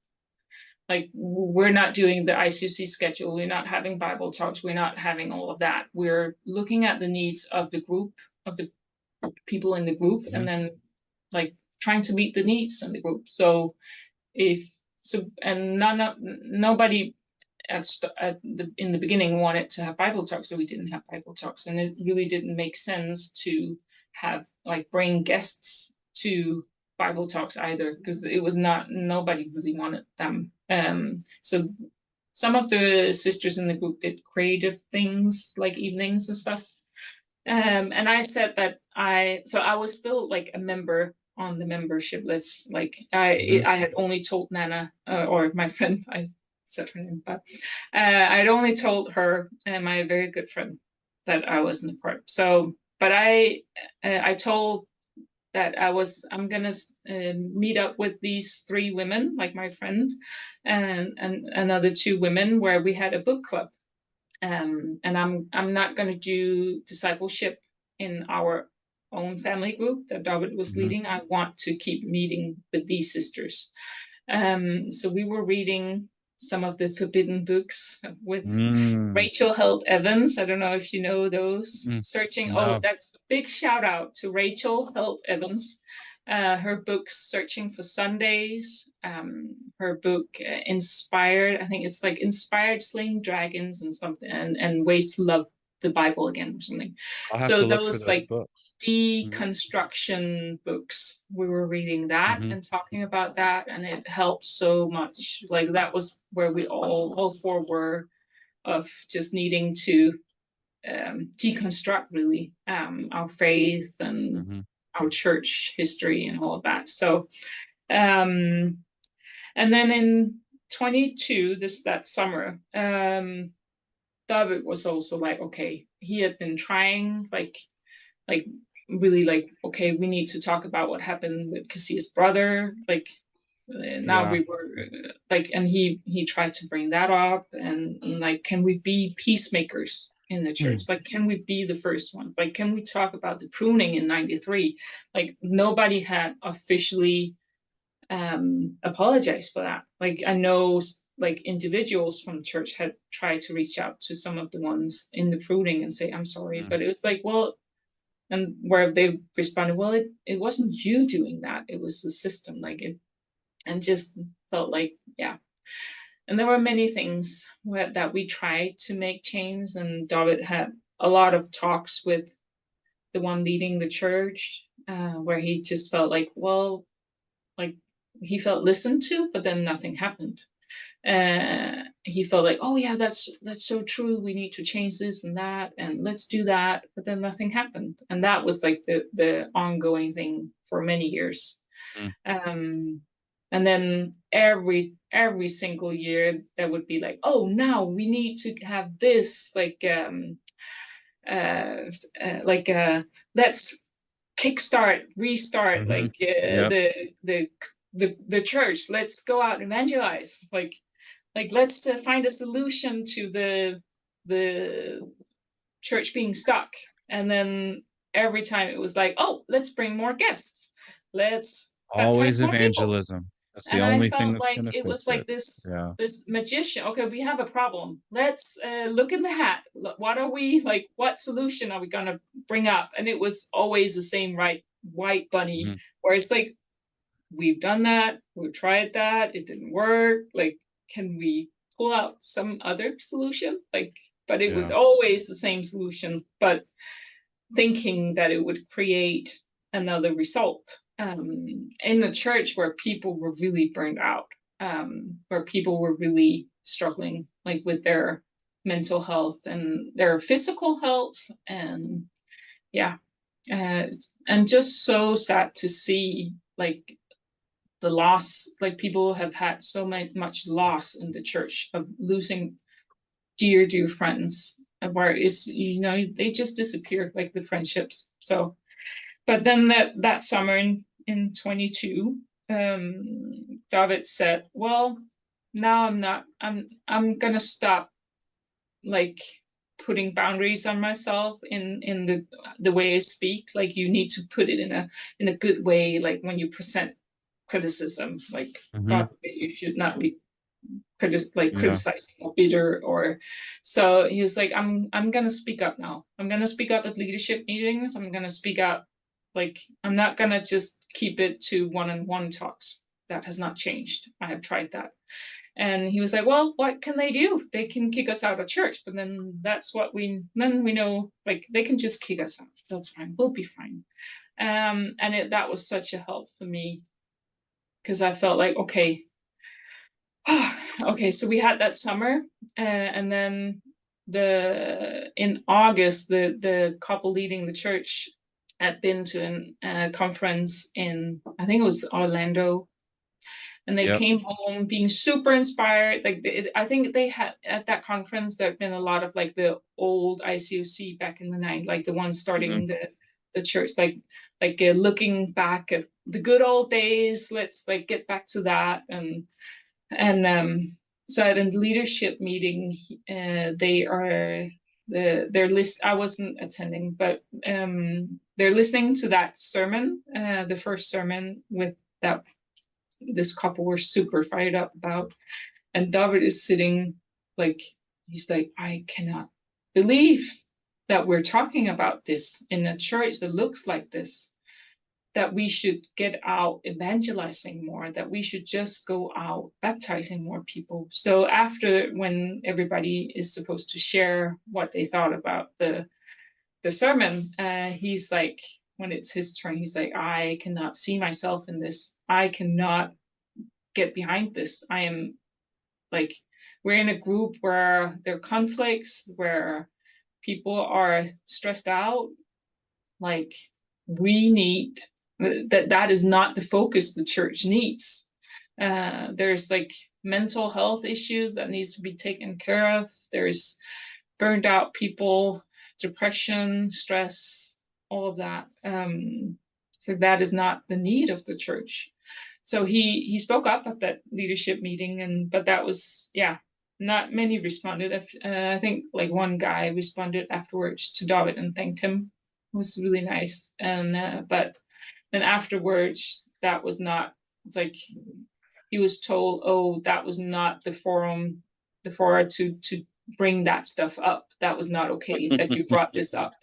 Like we're not doing the ICC schedule. We're not having Bible talks. We're not having all of that. We're looking at the needs of the group, of the people in the group, and Mhm. then like trying to meet the needs in the group. So if so, and nobody in the beginning wanted to have Bible talks, so we didn't have Bible talks, and it really didn't make sense to have like bring guests to Bible talks either, because it was not, nobody really wanted them. So some of the sisters in the group did creative things like evenings and stuff. And I said that I was still like a member on the membership list. Like Mhm. I had only told Nana, or my friend, I said her name, but I'd only told her and my very good friend that I wasn't a part. So, but I told that I'm gonna meet up with these three women, like my friend, and another two women, where we had a book club. And I'm not going to do discipleship in our own family group that David was Mhm. leading. I want to keep meeting with these sisters. So we were reading some of the forbidden books with Mm. Rachel Held Evans. I don't know if you know those. Mm. Searching. Oh, No. that's a big shout out to Rachel Held Evans. Her book Searching for Sundays. Her book Inspired. I think it's like Inspired Slaying Dragons and something, and Ways to Love the Bible again or something. I'll have So to look for those those like books. deconstruction books, we were reading that Mm-hmm. and talking about that, and it helped so much. Like that was where we all four were, of just needing to deconstruct really our faith and Mm-hmm. our church history and all of that. So um and then in 22, that summer, David was also like, okay, he had been trying like really like, okay, we need to talk about what happened with Kesia's brother. Like now Yeah. we were like, and he tried to bring that up, and like, can we be peacemakers in the church? Hmm. Like, can we be the first one? Like, can we talk about the pruning in 93? Like nobody had officially apologize for that. Like I know like individuals from the church had tried to reach out to some of the ones in the pruning and say, I'm sorry, Mm. but it was like, well, and where they responded, well, it wasn't you doing that, it was the system, like it, and just felt like, yeah. And there were many things that we tried to make change, and David had a lot of talks with the one leading the church, where he just felt like, well, like he felt listened to, but then nothing happened. He felt like, oh yeah, that's so true. We need to change this and that, and let's do that. But then nothing happened, and that was like the ongoing thing for many years. Mm. And then every single year there would be like, oh, now we need to have this uh, like let's kickstart, restart, Mm-hmm. like Yep. the church. Let's go out and evangelize. Like let's find a solution to the church being stuck. And then every time it was like, oh, let's bring more guests. Let's baptize Always more people. evangelism. That's the And I only thing felt that's like gonna it was fix it. like this Yeah. this magician. Okay, we have a problem. Let's look in the hat. What are we like? What solution are we gonna bring up? And it was always the same, right? White bunny. Mm-hmm. Where it's like, we've done that, we've tried that, it didn't work. Like, can we pull out some other solution? Like, but it was Yeah. always the same solution, but thinking that it would create another result in the church where people were really burned out, where people were really struggling, like with their mental health and their physical health, and yeah, uh, and just so sad to see like the loss, like people have had so much loss in the church of losing dear friends, where is, you know, they just disappear, like the friendships. So but then that summer in 22, David said, well, now I'm gonna stop like putting boundaries on myself in the way I speak. Like you need to put it in a good way, like when you present criticism, like Mm-hmm. God forbid, you should not be Yeah. criticizing or bitter. Or so he was like, I'm gonna speak up now. I'm gonna speak up at leadership meetings. I'm gonna speak up. Like I'm not gonna just keep it to one-on-one talks. That has not changed. I have tried that. And he was like, well, what can they do? They can kick us out of church, but then we know, like they can just kick us out. That's fine. We'll be fine. And that was such a help for me, because I felt like, okay, okay, so we had that summer, and then in August, the couple leading the church had been to a conference in, I think it was Orlando, and they Yep. came home being super inspired. Like I think they had at that conference there had been a lot of like the old ICOC back in the night, like the ones Mm-hmm. starting the church, like looking back at the good old days. Let's like get back to that. And so at a leadership meeting, they are their list. I wasn't attending, but they're listening to that sermon, the first sermon with that this couple were super fired up about. And David is sitting like, he's like, I cannot believe that we're talking about this in a church that looks like this. that we should get out evangelizing more, that we should just go out baptizing more people. So after, when everybody is supposed to share what they thought about the sermon, he's like, when it's his turn, he's like, I cannot see myself in this. I cannot get behind this. I am like, we're in a group where there are conflicts, where people are stressed out. Like, we need that is not the focus the church needs. There's like mental health issues that needs to be taken care of. There's burned out people, depression, stress, all of that. So that is not the need of the church. So he spoke up at that leadership meeting, and but that was, yeah, not many responded. I think like one guy responded afterwards to David and thanked him. It was really nice. And but then afterwards, that was not, like, he was told, oh, that was not the forum, the fora to bring that stuff up. That was not okay that you brought this up.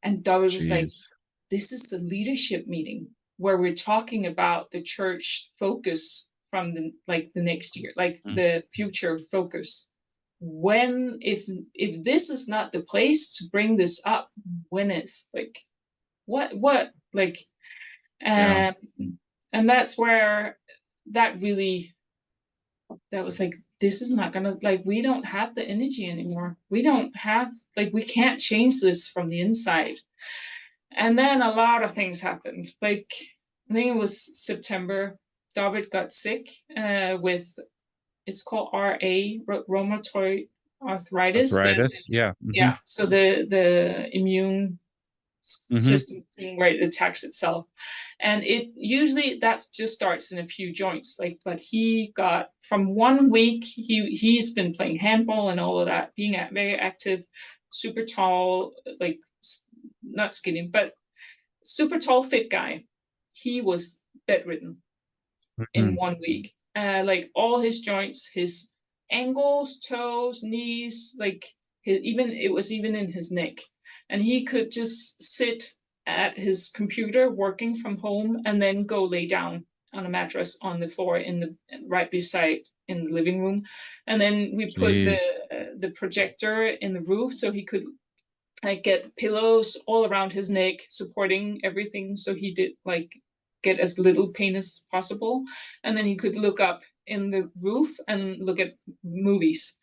And David was like, Jeez. this is the leadership meeting where we're talking about the church focus from the next year, like Mm. the future focus. When, if this is not the place to bring this up, when is, like, what like, Yeah. and that's where that really, that was like, this is not gonna, like, we don't have the energy anymore. We don't have, like, we can't change this from the inside. And then a lot of things happened. Like, I think it was September, David got sick with, it's called rheumatoid arthritis. Arthritis. Yeah. Yeah, so the immune Hmm. system thing, right, attacks itself. And it usually that just starts in a few joints, like, but he got, from 1 week, he's been playing handball and all of that, being very active, super tall, like, not skinny, but super tall, fit guy. He was bedridden in Hmm. 1 week. Like, all his joints, his ankles, toes, knees, like, even, it was even in his neck. And he could just sit at his computer working from home and then go lay down on a mattress on the floor in the right beside in the living room. And then we put Jeez. the projector in the roof so he could like get pillows all around his neck supporting everything, so he did like get as little pain as possible. And then he could look up in the roof and look at movies.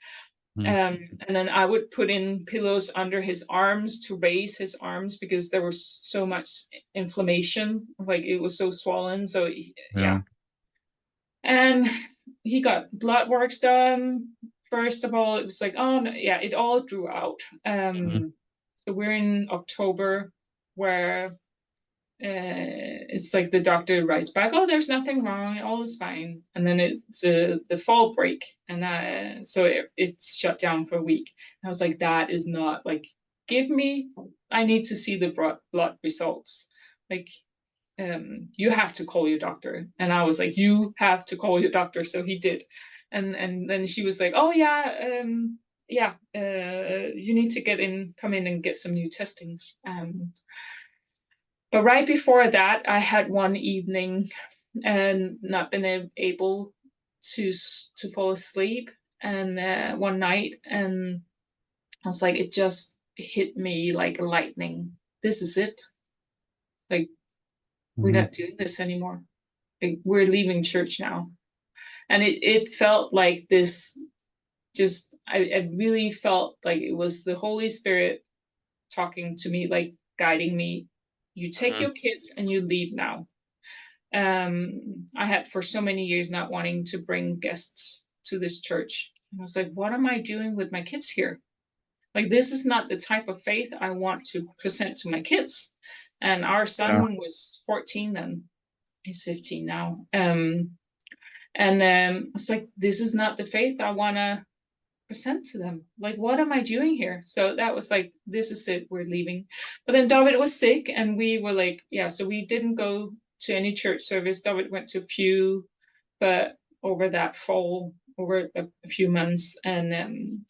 Mm. And then I would put in pillows under his arms to raise his arms because there was so much inflammation, like it was so swollen. So yeah. Yeah. And he got blood works done. First of all, it was like, oh no, yeah, it all drew out. Mhm. So we're in October, where it's like the doctor writes back, oh, there's nothing wrong, all is fine. And then it's the fall break, and so it's shut down for a week. And I was like, that is not, like, give me, I need to see the blood results. Like, you have to call your doctor. And I was like, you have to call your doctor. So he did. And then she was like, oh yeah, yeah, you need to come in and get some new testings. But right before that, I had one evening and not been able to fall asleep. And one night, and I was like, it just hit me like lightning. This is it. Like, we're Mhm. not doing this anymore. Like, we're leaving church now. And it felt like this, just, I really felt like it was the Holy Spirit talking to me, like guiding me. You take Mhm. your kids and you leave now. I had for so many years not wanting to bring guests to this church. And I was like, what am I doing with my kids here? Like, this is not the type of faith I want to present to my kids. And our Yeah. son was 14 then. He's 15 now. And I was like, this is not the faith I want to present to them. Like, what am I doing here? So that was like, this is it, we're leaving. But then David was sick, and we were like, yeah, so we didn't go to any church service. David went to a few, but over that fall, over a few months. And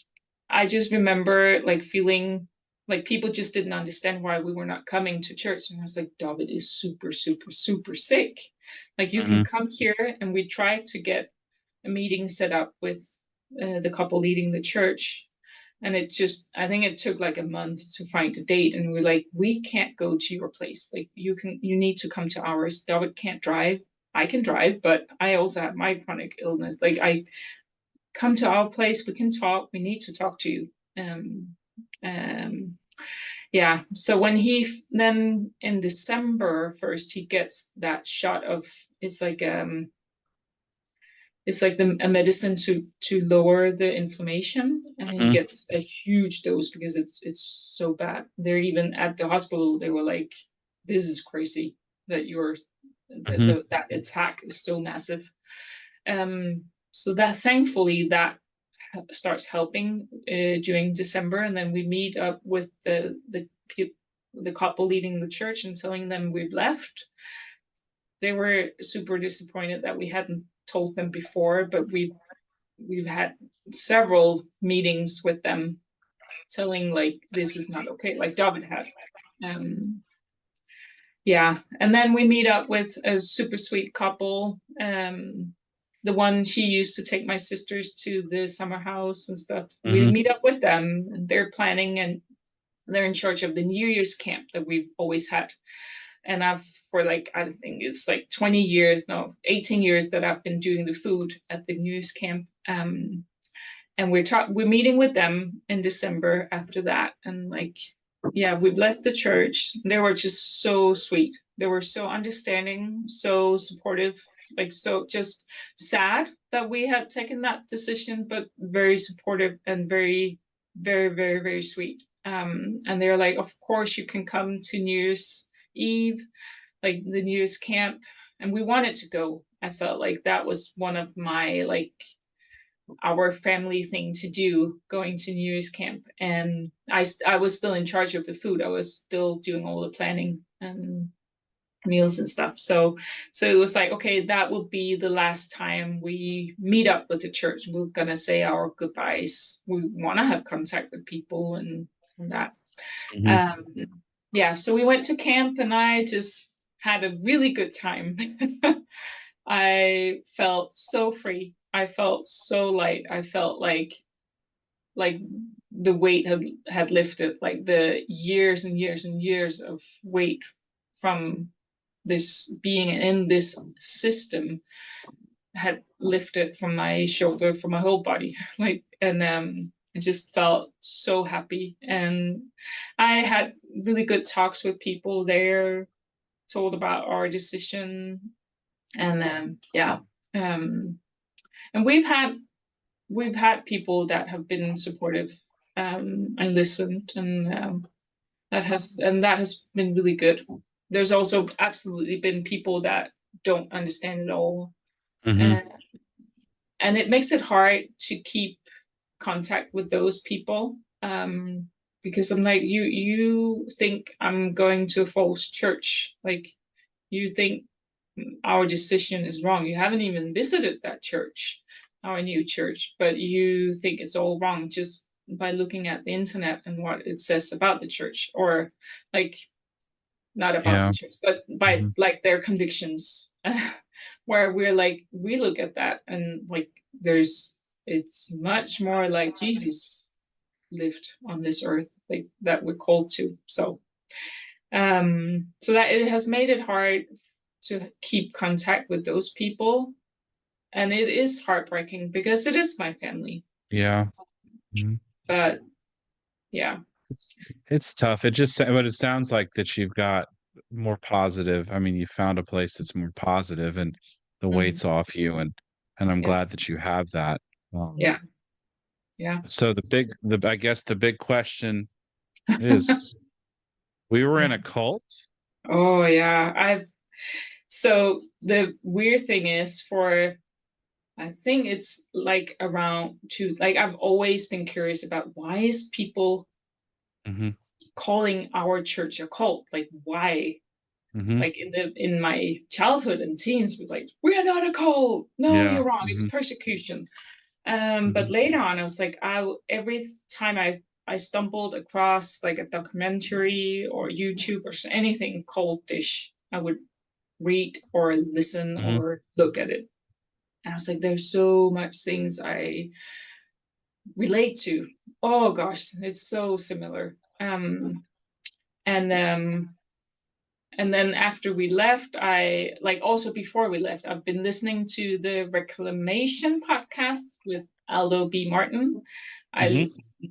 I just remember like feeling like people just didn't understand why we were not coming to church. And I was like, David is super, super, super sick. Like you can Hmm. come here, and we tried to get a meeting set up with the couple leading the church. And I think it took like a month to find a date. And we're like, we can't go to your place. Like you need to come to ours. David can't drive. I can drive, but I also have my chronic illness. Like I come to our place, we can talk. We need to talk to you. Um, yeah. So when then in December 1st, he gets that shot of it's like a medicine to lower the inflammation, and he Hmm. gets a huge dose because it's so bad. They're even at the hospital. They were like, "This is crazy that Hmm. that attack is so massive." So that thankfully that starts helping during December, and then we meet up with the couple leading the church and telling them we've left. They were super disappointed that we hadn't told them before, but we've had several meetings with them telling like this is not okay, like David had. Um, yeah, and then we meet up with a super sweet couple. The one she used to take my sisters to the summer house and stuff. We Hmm. meet up with them, and they're planning, and they're in charge of the New Year's camp that we've always had. And I've for like I think it's like 20 years, no, 18 years that I've been doing the food at the New Year's camp. And we're meeting with them in December after that, and like yeah, we left the church. They were just so sweet. They were so understanding, so supportive, like so just sad that we had taken that decision, but very supportive and very, very, very, very sweet. And they're like, of course you can come to New Year's Eve, like the New Year's camp. And we wanted to go. I felt like that was one of my like our family thing to do, going to New Year's camp. And I was still in charge of the food. I was still doing all the planning and meals and stuff. So it was like, okay, that will be the last time we meet up with the church. We're gonna say our goodbyes. We want to have contact with people and that. Hmm. Um, yeah, so we went to camp, and I just had a really good time. I felt so free. I felt so light. I felt like the weight had lifted, like the years and years and years of weight from this being in this system had lifted from my shoulder, from my whole body. Like and I just felt so happy. And I had really good talks with people there, told about our decision. And yeah. Um, and we've had people that have been supportive and listened, and that has been really good. There's also absolutely been people that don't understand at all, Hmm. and and it makes it hard to keep contact with those people, because I'm like, you think I'm going to a false church, like you think our decision is wrong. You haven't even visited that church, our new church, but you think it's all wrong just by looking at the internet and what it says about the church, or like not about the Yeah. church, but by Hmm. like their convictions. Where we're like, we look at that and like it's much more like Jesus lived on this earth, like that we're called to. So that it has made it hard to keep contact with those people. And it is heartbreaking because it is my family. Yeah. Mhm. But yeah. It's it's tough. But it sounds like that you've got more positive. I mean, you found a place that's more positive and the Mhm. weight's off you, and I'm Yeah. glad that you have that. Yeah. Yeah. So the I guess the big question is, we were in Yeah. a cult. Oh yeah. So the weird thing is, for I think it's like around two, like I've always been curious about why is people Hmm. calling our church a cult? Like why? Hmm. Like in my childhood and teens was like, we're not a cult. No, Yeah. you're wrong. It's Hmm. persecution. But Hmm. later on, I was like, every time I stumbled across like a documentary or YouTube or anything cultish, I would read or listen Hmm. or look at it. And I was like, there's so much things I relate to. Oh gosh, it's so similar. And and then after we left, I like also before we left, I've been listening to the Reclamation podcast with Aldo B. Martin. I Hmm.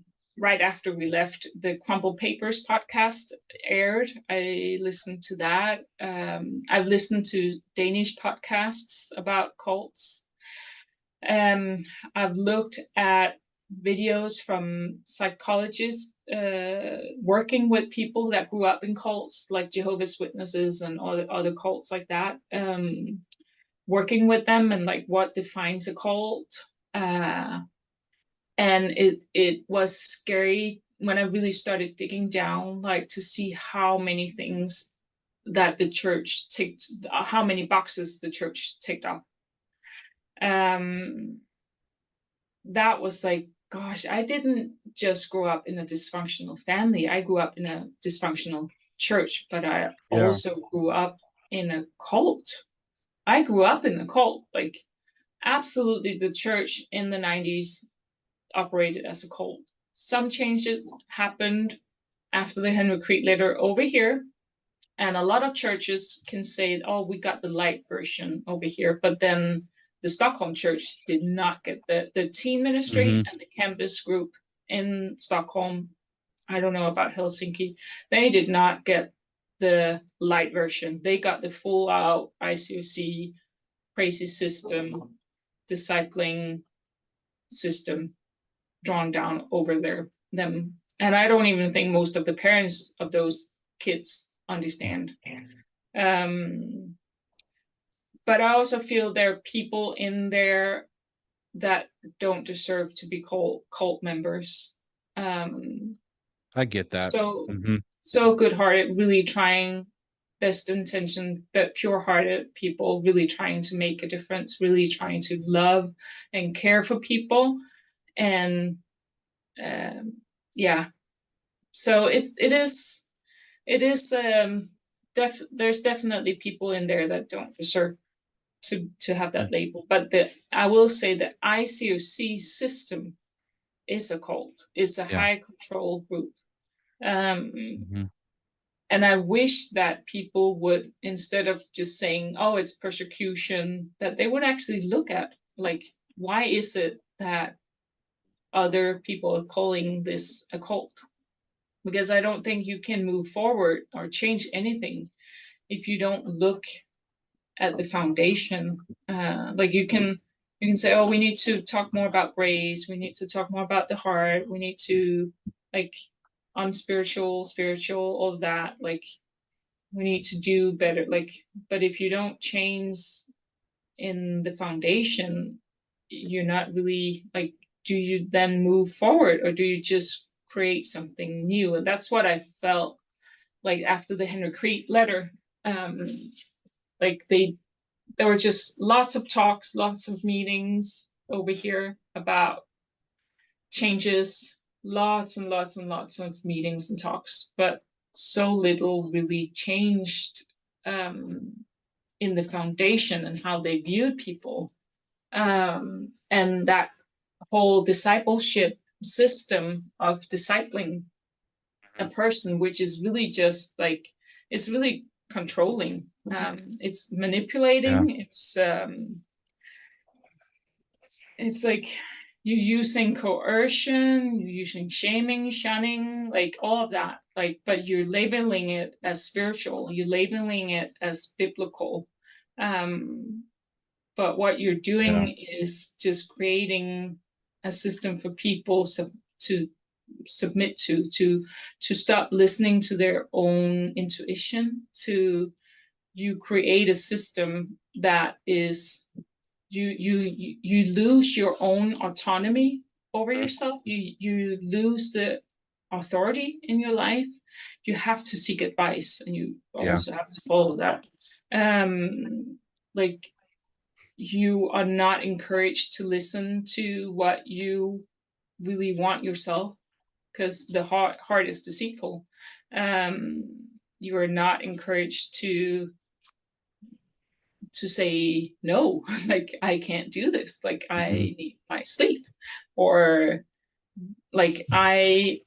Right after we left, the Crumple Papers podcast aired. I listened to that. I've listened to Danish podcasts about cults. Um, I've looked at videos from psychologists working with people that grew up in cults, like Jehovah's Witnesses and other cults like that. Working with them and like what defines a cult. Uh, and it was scary when I really started digging down, like to see how many things that the church ticked, how many boxes the church ticked off. Um, that was like, gosh, I didn't just grow up in a dysfunctional family. I grew up in a dysfunctional church, but I Yeah. also grew up in a cult. I grew up in a cult. Like, absolutely, the church in the 90s operated as a cult. Some changes happened after the Henry Creed letter over here. And a lot of churches can say, oh, we got the light version over here. But then the Stockholm church did not get the teen ministry Hmm. and the campus group in Stockholm. I don't know about Helsinki. They did not get the light version. They got the full out ICOC crazy system, discipling system drawn down over them. And I don't even think most of the parents of those kids understand. Um, but I also feel there are people in there that don't deserve to be called cult members. Um, I get that. so Hmm. so good-hearted, really trying, best intention, but pure-hearted people, really trying to make a difference, really trying to love and care for people, and um, yeah. So it is there's definitely people in there that don't deserve to have that label. But I will say the ICOC system is a cult, is a Yeah. high control group. Um, Hmm. and I wish that people would, instead of just saying, oh, it's persecution, that they would actually look at, like, why is it that other people are calling this a cult? Because I don't think you can move forward or change anything if you don't look at the foundation. Like you can say, oh, we need to talk more about grace. We need to talk more about the heart. We need to like unspiritual, spiritual, all of that. Like we need to do better. Like, but if you don't change in the foundation, you're not really like. Do you then move forward, or do you just create something new? And that's what I felt like after the Henry Creed letter. Um, like there were just lots of talks, lots of meetings over here about changes, lots and lots and lots of meetings and talks, but so little really changed um, in the foundation and how they viewed people. And that whole discipleship system of discipling a person, which is really just like, it's really controlling. It's Yeah. manipulating. It's like you're using coercion, you're using shaming, shunning, like all of that. Like, but you're labeling it as spiritual. You're labeling it as biblical. Um, but what you're Yeah. doing is just creating a system for people to submit to stop listening to their own intuition, to you create a system that is you lose your own autonomy over Mhm. yourself. You lose the authority in your life. You have to seek advice, and you Yeah. also have to follow that. Like you are not encouraged to listen to what you really want yourself, because the heart is deceitful. You are not encouraged to say no, like I can't do this, like I need my sleep, or like I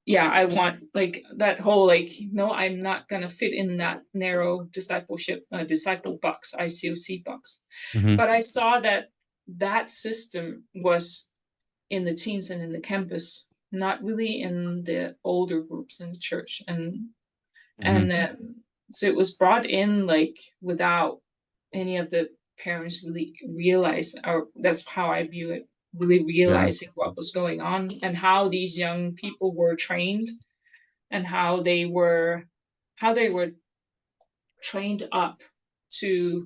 want like that whole like no, I'm not gonna fit in that narrow disciple box, ICOC box. Mm-hmm. But I saw that that system was in the teens and in the campus, not really in the older groups in the church, Mm-hmm. and so it was brought in like without any of the parents really realize, or that's how I view it, really Yeah. realizing what was going on and how these young people were trained, and how they were trained up to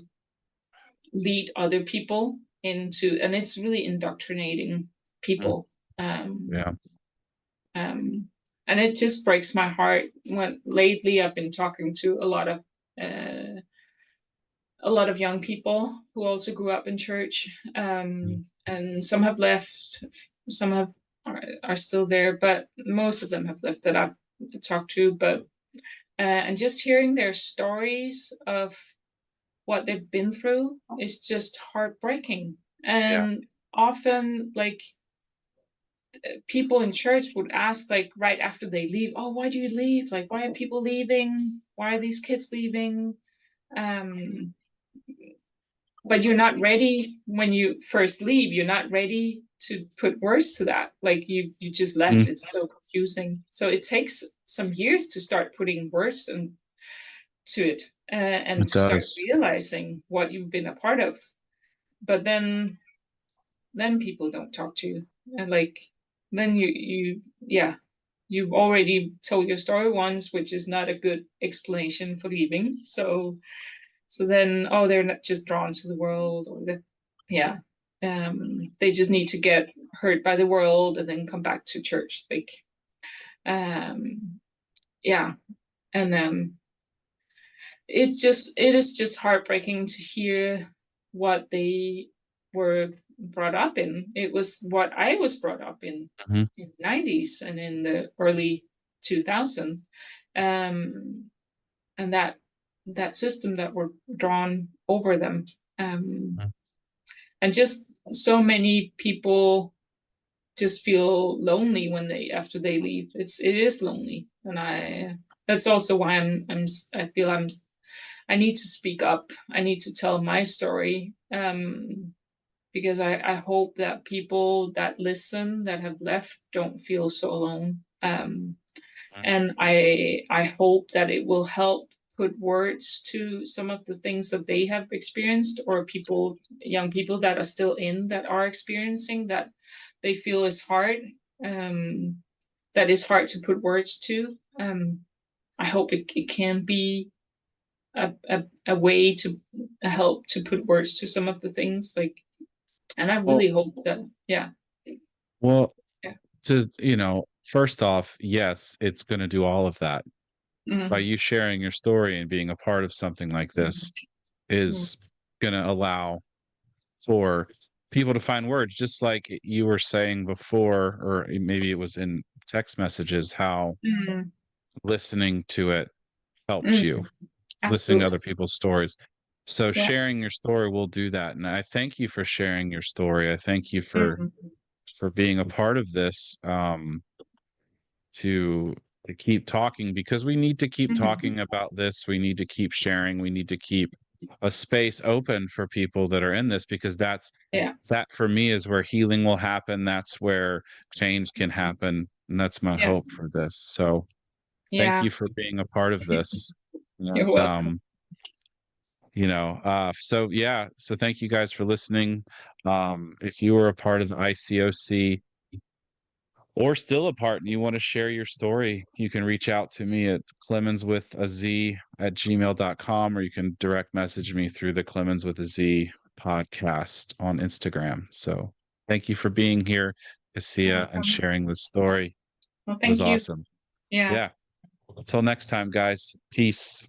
lead other people into, and it's really indoctrinating people. um, Yeah. um, and it just breaks my heart when lately I've been talking to uh, a lot of young people who also grew up in church, and some have left, some are still there, but most of them have left that I've talked to. But and just hearing their stories of what they've been through is just heartbreaking. Yeah. And often, like, people in church would ask, like, right after they leave, oh, why do you leave? Like, why are people leaving? Why are these kids leaving? Um, but you're not ready when you first leave. You're not ready to put words to that. Like, you just left. Mm. It's so confusing. So it takes some years to start putting words and to it, and It to start does. realizing what you've been a part of. But then people don't talk to you, and like then yeah, you've already told your story once, which is not a good explanation for leaving. So then, oh, they're not just drawn to the world, or yeah, they just need to get hurt by the world and then come back to church, like, um yeah. And it is just heartbreaking to hear what they were brought up in. It was what I was brought up Hmm. in the 90s and in the early 2000s. And that system that were drawn over them. And just so many people just feel lonely when they after they leave. It is lonely. And that's also why I feel I need to speak up. I need to tell my story, because I hope that people that listen, that have left, don't feel so alone. And I hope that it will help put words to some of the things that they have experienced, or young people that are still that are experiencing that they feel is hard, um, that is hard to put words to. I hope it can be a way to help to put words to some of the things, like, and I Well, really hope that, yeah. well, Yeah. first off, yes, it's going to do all of that. By Mm-hmm. you sharing your story and being a part of something like this Mm-hmm. is going to allow for people to find words, just like you were saying before, or maybe it was in text messages, how Mm-hmm. listening to it helps you, Mm-hmm. listening to Absolutely. other people's stories. So Yeah. sharing your story will do that. And I thank you for sharing your story. I thank you Mm-hmm. for being a part of this, to keep talking, because we need to keep Mm-hmm. talking about this. We need to keep sharing. We need to keep a space open for people that are in this, because Yeah. that for me is where healing will happen. That's where change can happen. And that's my Yes. hope for this. So thank Yeah. you for being a part of this. You're And welcome. so yeah, so thank you guys for listening. If you were a part of the ICOC, or still a part and you want to share your story, you can reach out to me at Clemenz with a Z at gmail.com, or you can direct message me through the Clemenz with a Z podcast on Instagram. So thank you for being here, You're Kesia, and welcome. sharing this story. Well, It was thank you. awesome. Yeah. Yeah. Until next time, guys. Peace.